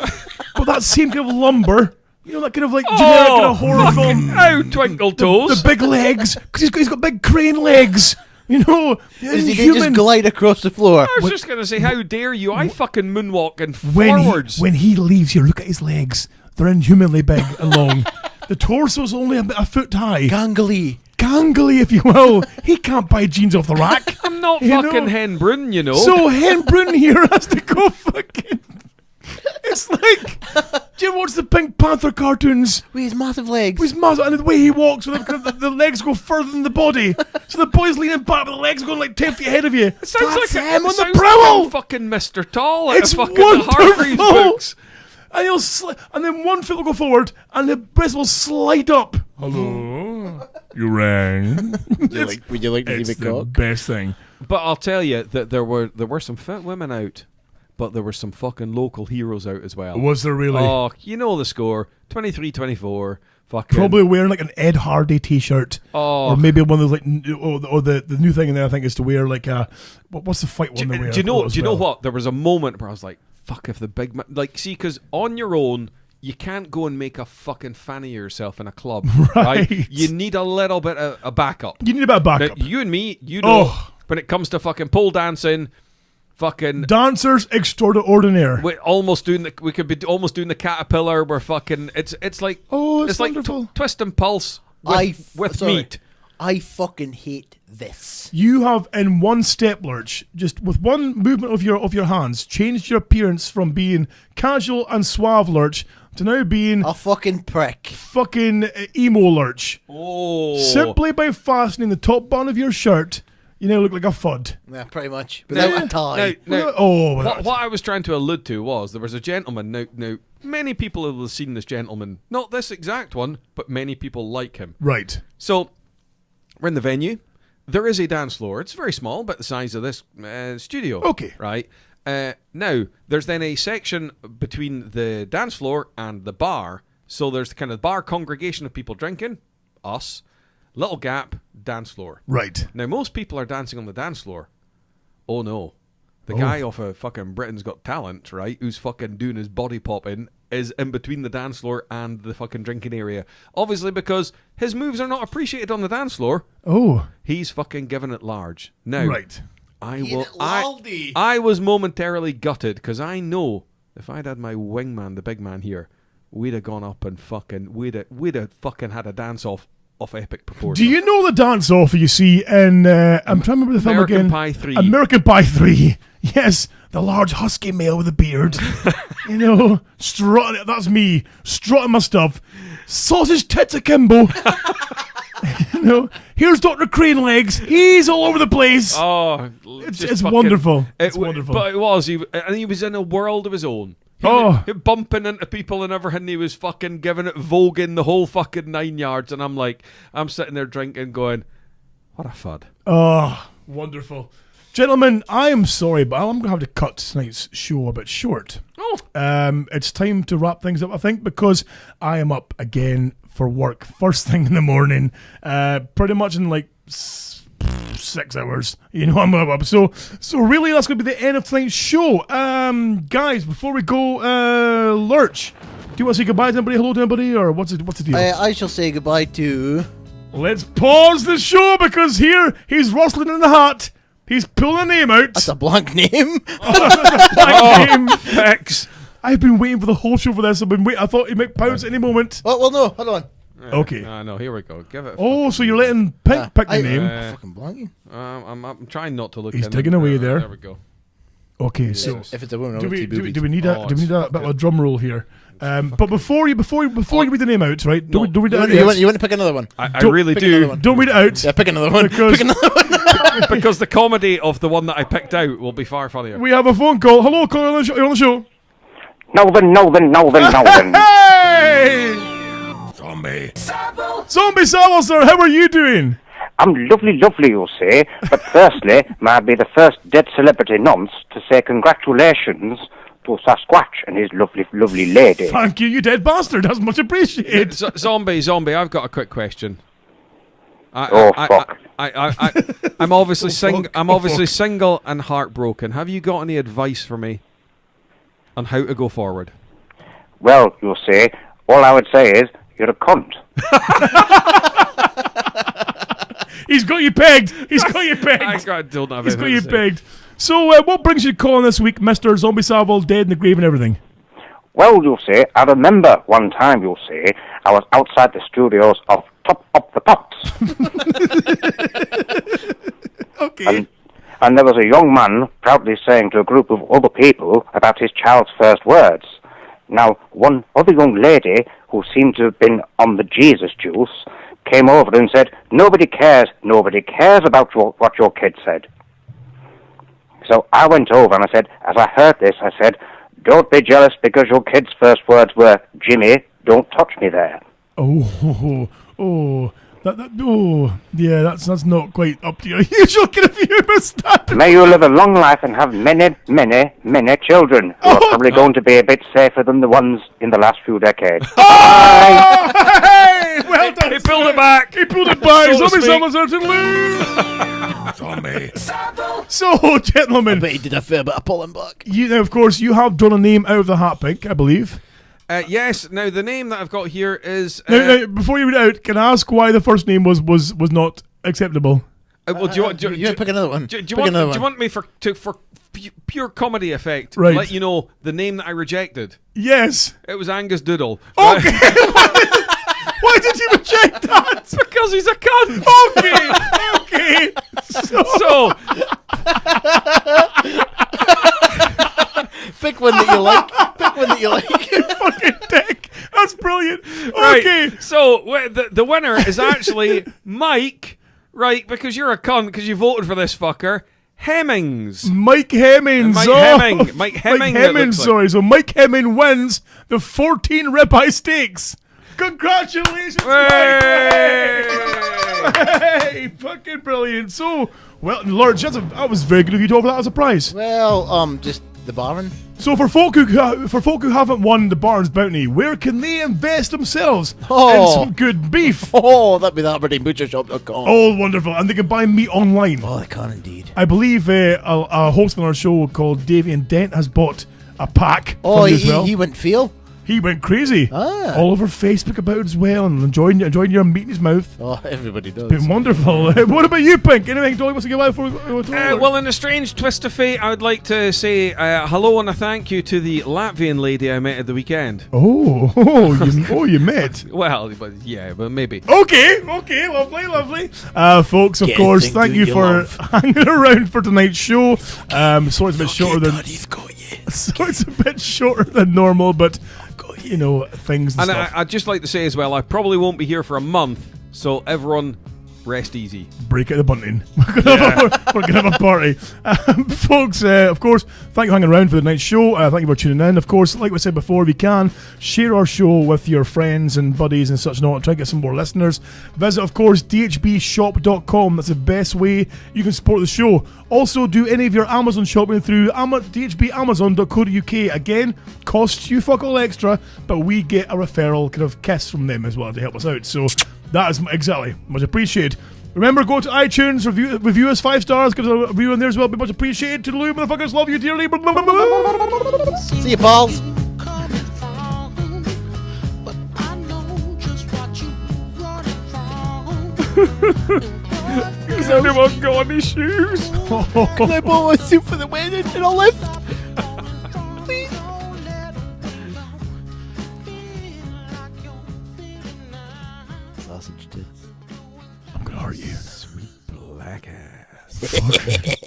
But that same kind of lumber, you know, that kind of like generic kind of horror film. Oh, twinkle toes. The big legs, because he's got big crane legs. You know, Does he just glide across the floor? I was just going to say, how dare you? I fucking moonwalking forwards. When he leaves here, look at his legs. They're inhumanly big and long. The torso's only a foot high. Gangly, if you will. He can't buy jeans off the rack. I'm not fucking Hen Brun, you know. So Hen Brun here has to go fucking... It's like... Do you watch the Pink Panther cartoons? With his massive legs. With his massive... And the way he walks, with the legs go further than the body. So the boy's leaning back, but the legs going like 10 feet ahead of you. It sounds like him on the prowl. Fucking Mr. Tall. It's fucking wonderful. The Hargreaves books. And and then one foot will go forward, and the breast will slide up. Hello, you rang. Would you like to it's leave a the cock? best thing. But I'll tell you that there were some fit women out, but there were some fucking local heroes out as well. Was there really? Oh, you know the score, 23-24. Fucking probably wearing like an Ed Hardy T-shirt, or maybe one of those like, or the new thing in there I think is to wear like a what's the fight one they wear? Do you know what? There was a moment where I was like, fuck if the big man, like, see, because on your own you can't go and make a fucking fan of yourself in a club, right? You need a little bit of a backup. You need a bit of backup. Now, you and me, you know, Oh. when it comes to fucking pole dancing, fucking Dancers extraordinaire. we could be almost doing the caterpillar. We're fucking. It's like It's like wonderful. twist and pulse with meat. I fucking hate this. You have in one step, Lurch, just with one movement of your hands, changed your appearance from being casual and suave Lurch to now being A fucking prick. fucking emo Lurch. Oh, Simply by fastening the top button of your shirt, you now look like a fud. Yeah, pretty much. Without a tie. Now, What what I was trying to allude to was there was a gentleman. Now, many people have seen this gentleman. Not this exact one, but many people like him. Right. So, we're in the venue. There is a dance floor. It's very small, about the size of this studio. Okay. Right? Now, there's then a section between the dance floor and the bar. So there's kind of bar congregation of people drinking, us, little gap, dance floor. Right. Now, most people are dancing on the dance floor. Oh, no. The guy off of fucking Britain's Got Talent, right, who's fucking doing his body popping, is in between the dance floor and the fucking drinking area. Obviously, because his moves are not appreciated on the dance floor. Oh. He's fucking giving it large. Now, Right. I was momentarily gutted because I know if I'd had my wingman, the big man here, we'd have gone up and fucking we'd have fucking had a dance off epic proportions. Do you know the dance off you see in I'm trying to remember the film American again? Pie 3. American Pie 3. Yes, the large husky male with a beard. You know, strutting. That's me, strutting my stuff. Sausage tits akimbo. You know, here's Dr. Crane Legs. He's all over the place. Oh, It's wonderful. It's wonderful. But it was, and he was in a world of his own. He Oh. was bumping into people and everything. He was fucking giving it voguing the whole fucking 9 yards. And I'm sitting there drinking, going, what a fud. Oh, wonderful. Gentlemen, I am sorry, but I'm going to have to cut tonight's show a bit short. Oh. It's time to wrap things up, I think, because I am up again for work first thing in the morning, pretty much in like 6 hours. You know, I'm up. So really, that's going to be the end of tonight's show. Guys, before we go, Lurch, do you want to say goodbye to anybody, hello to anybody, or what's the deal? I shall say goodbye to... Let's pause the show because here he's rustling in the hat. He's pulling a name out. That's a blank name. Name. Thanks. I've been waiting for the whole show for this. I thought he'd make pounce at any moment. Oh, well, no, hold on. Okay. No, here we go. Give it. Oh, so you're letting Pink pick the name. Fucking blanking. I'm trying not to look. He's in digging and- away there. There we go. Okay, so If it's a woman, do I'll we see boobies. need a Oh, bit of a drum roll here? But before you read the name out, right? No. Don't read it out. You want to pick another one? I Don't really pick another do one. Don't read it out. Yeah, pick another one. Because- Pick another one. because the comedy of the one that I picked out will be far funnier. We have a phone call. Hello, caller on the show. You're on the show. Northern. Hey! Zombie Savo, sir. How are you doing? I'm lovely, you'll say. But firstly, may I be the first dead celebrity nonce to say congratulations to Sasquatch and his lovely lady. Thank you, you dead bastard. That's much appreciated. Zombie, I've got a quick question. Fuck. I'm obviously single and heartbroken. Have you got any advice for me on how to go forward? Well, you'll say, all I would say is, you're a cunt. He's got you pegged. He's got you pegged. I don't have He's got anything you to say. pegged. So, what brings you calling this week, Mr. Zombie Savile, dead in the grave and everything? Well, you'll say, I remember one time, you'll say, I was outside the studios of Top Up the Pops. Okay. And there was a young man proudly saying to a group of other people about his child's first words. Now, one other young lady, who seemed to have been on the Jesus juice, came over and said, nobody cares about what your kid said. So I went over and I said, as I heard this, I said, don't be jealous because your kid's first words were, Jimmy, don't touch me there. Yeah, that's not quite up to your usual kind of humour standard. May you live a long life and have many, many, many children who are probably going to be a bit safer than the ones in the last few decades. Oh, hey, well done. He pulled it back. He pulled it back. So to Zombie speak. Savo's out to lose. Zombie. So, gentlemen, But he did a fair bit of pulling back. now, of course, you have drawn a name out of the hat, Pink, I believe. Yes. Now the name that I've got here is. Now, before you read it out, can I ask why the first name was not acceptable? Well, do you want? Pick another one. Do you Pick want? another Do you one. want me for pure comedy effect? Right. Let you know the name that I rejected. Yes. It was Angus Doodle. Okay. Why did you reject that? Because he's a cunt. Okay. So Pick one that you like. Pick one that you like. fucking dick. That's brilliant. right. Okay. So the winner is actually Mike. Right, because you're a cunt because you voted for this fucker. Hemmings. Mike Hemmings. Mike oh, Hemming. Mike Hemming, it looks like. sorry. So Mike Hemming wins the 14 ribeye steaks. Congratulations, Hey! Mike. Hey, fucking brilliant. So, well, Lurch, that was very good of you to offer that as a prize. Well, just the barn. So for folk who haven't won the Barnes Bounty, where can they invest themselves in Oh. some good beef? Oh, that'd be the AberdeenButcherShop.com. Oh, wonderful. And they can buy meat online. Oh, they can indeed. I believe a host on our show called Davian Dent has bought a pack Oh, from you as well. he went feel. He went crazy. Ah. All over Facebook about it as well, and enjoying your meat in his mouth. Oh, everybody does. Been wonderful. What about you, Pink? Anything Dolly wants to give out for? Well, in a strange twist of fate, I would like to say hello and a thank you to the Latvian lady I met at the weekend. You met. Well, but maybe. Okay, lovely. Folks, of Get course, thing thank do you you for love. hanging around for tonight's show. Sorry it's a bit shorter than. Daddy's got you. So it's a bit shorter than normal, but you know things and And stuff. I'd just like to say as well, I probably won't be here for a month, so everyone rest easy. Break out the bunting. We're gonna have a party, folks. Of course, thank you for hanging around for the night's show. Thank you for tuning in. Of course, like we said before, if you can share our show with your friends and buddies and such. Not try to get some more listeners. Visit, of course, dhbshop.com. That's the best way you can support the show. Also, do any of your Amazon shopping through dhbamazon.co.uk. Again, costs you fuck all extra, but we get a referral kind of kiss from them as well to help us out. So that is exactly much appreciated. Remember, go to iTunes, review us 5 stars, give us a review on there as well. Be much appreciated. Toodaloo, motherfuckers, love you dearly. See you, pals. Coming from, but I know just what you running from. Has anyone got any shoes? Can I borrow a suit for the wedding and a lift? Please. Sausage tits. I'm gonna hurt you. Sweet black ass. Fuck.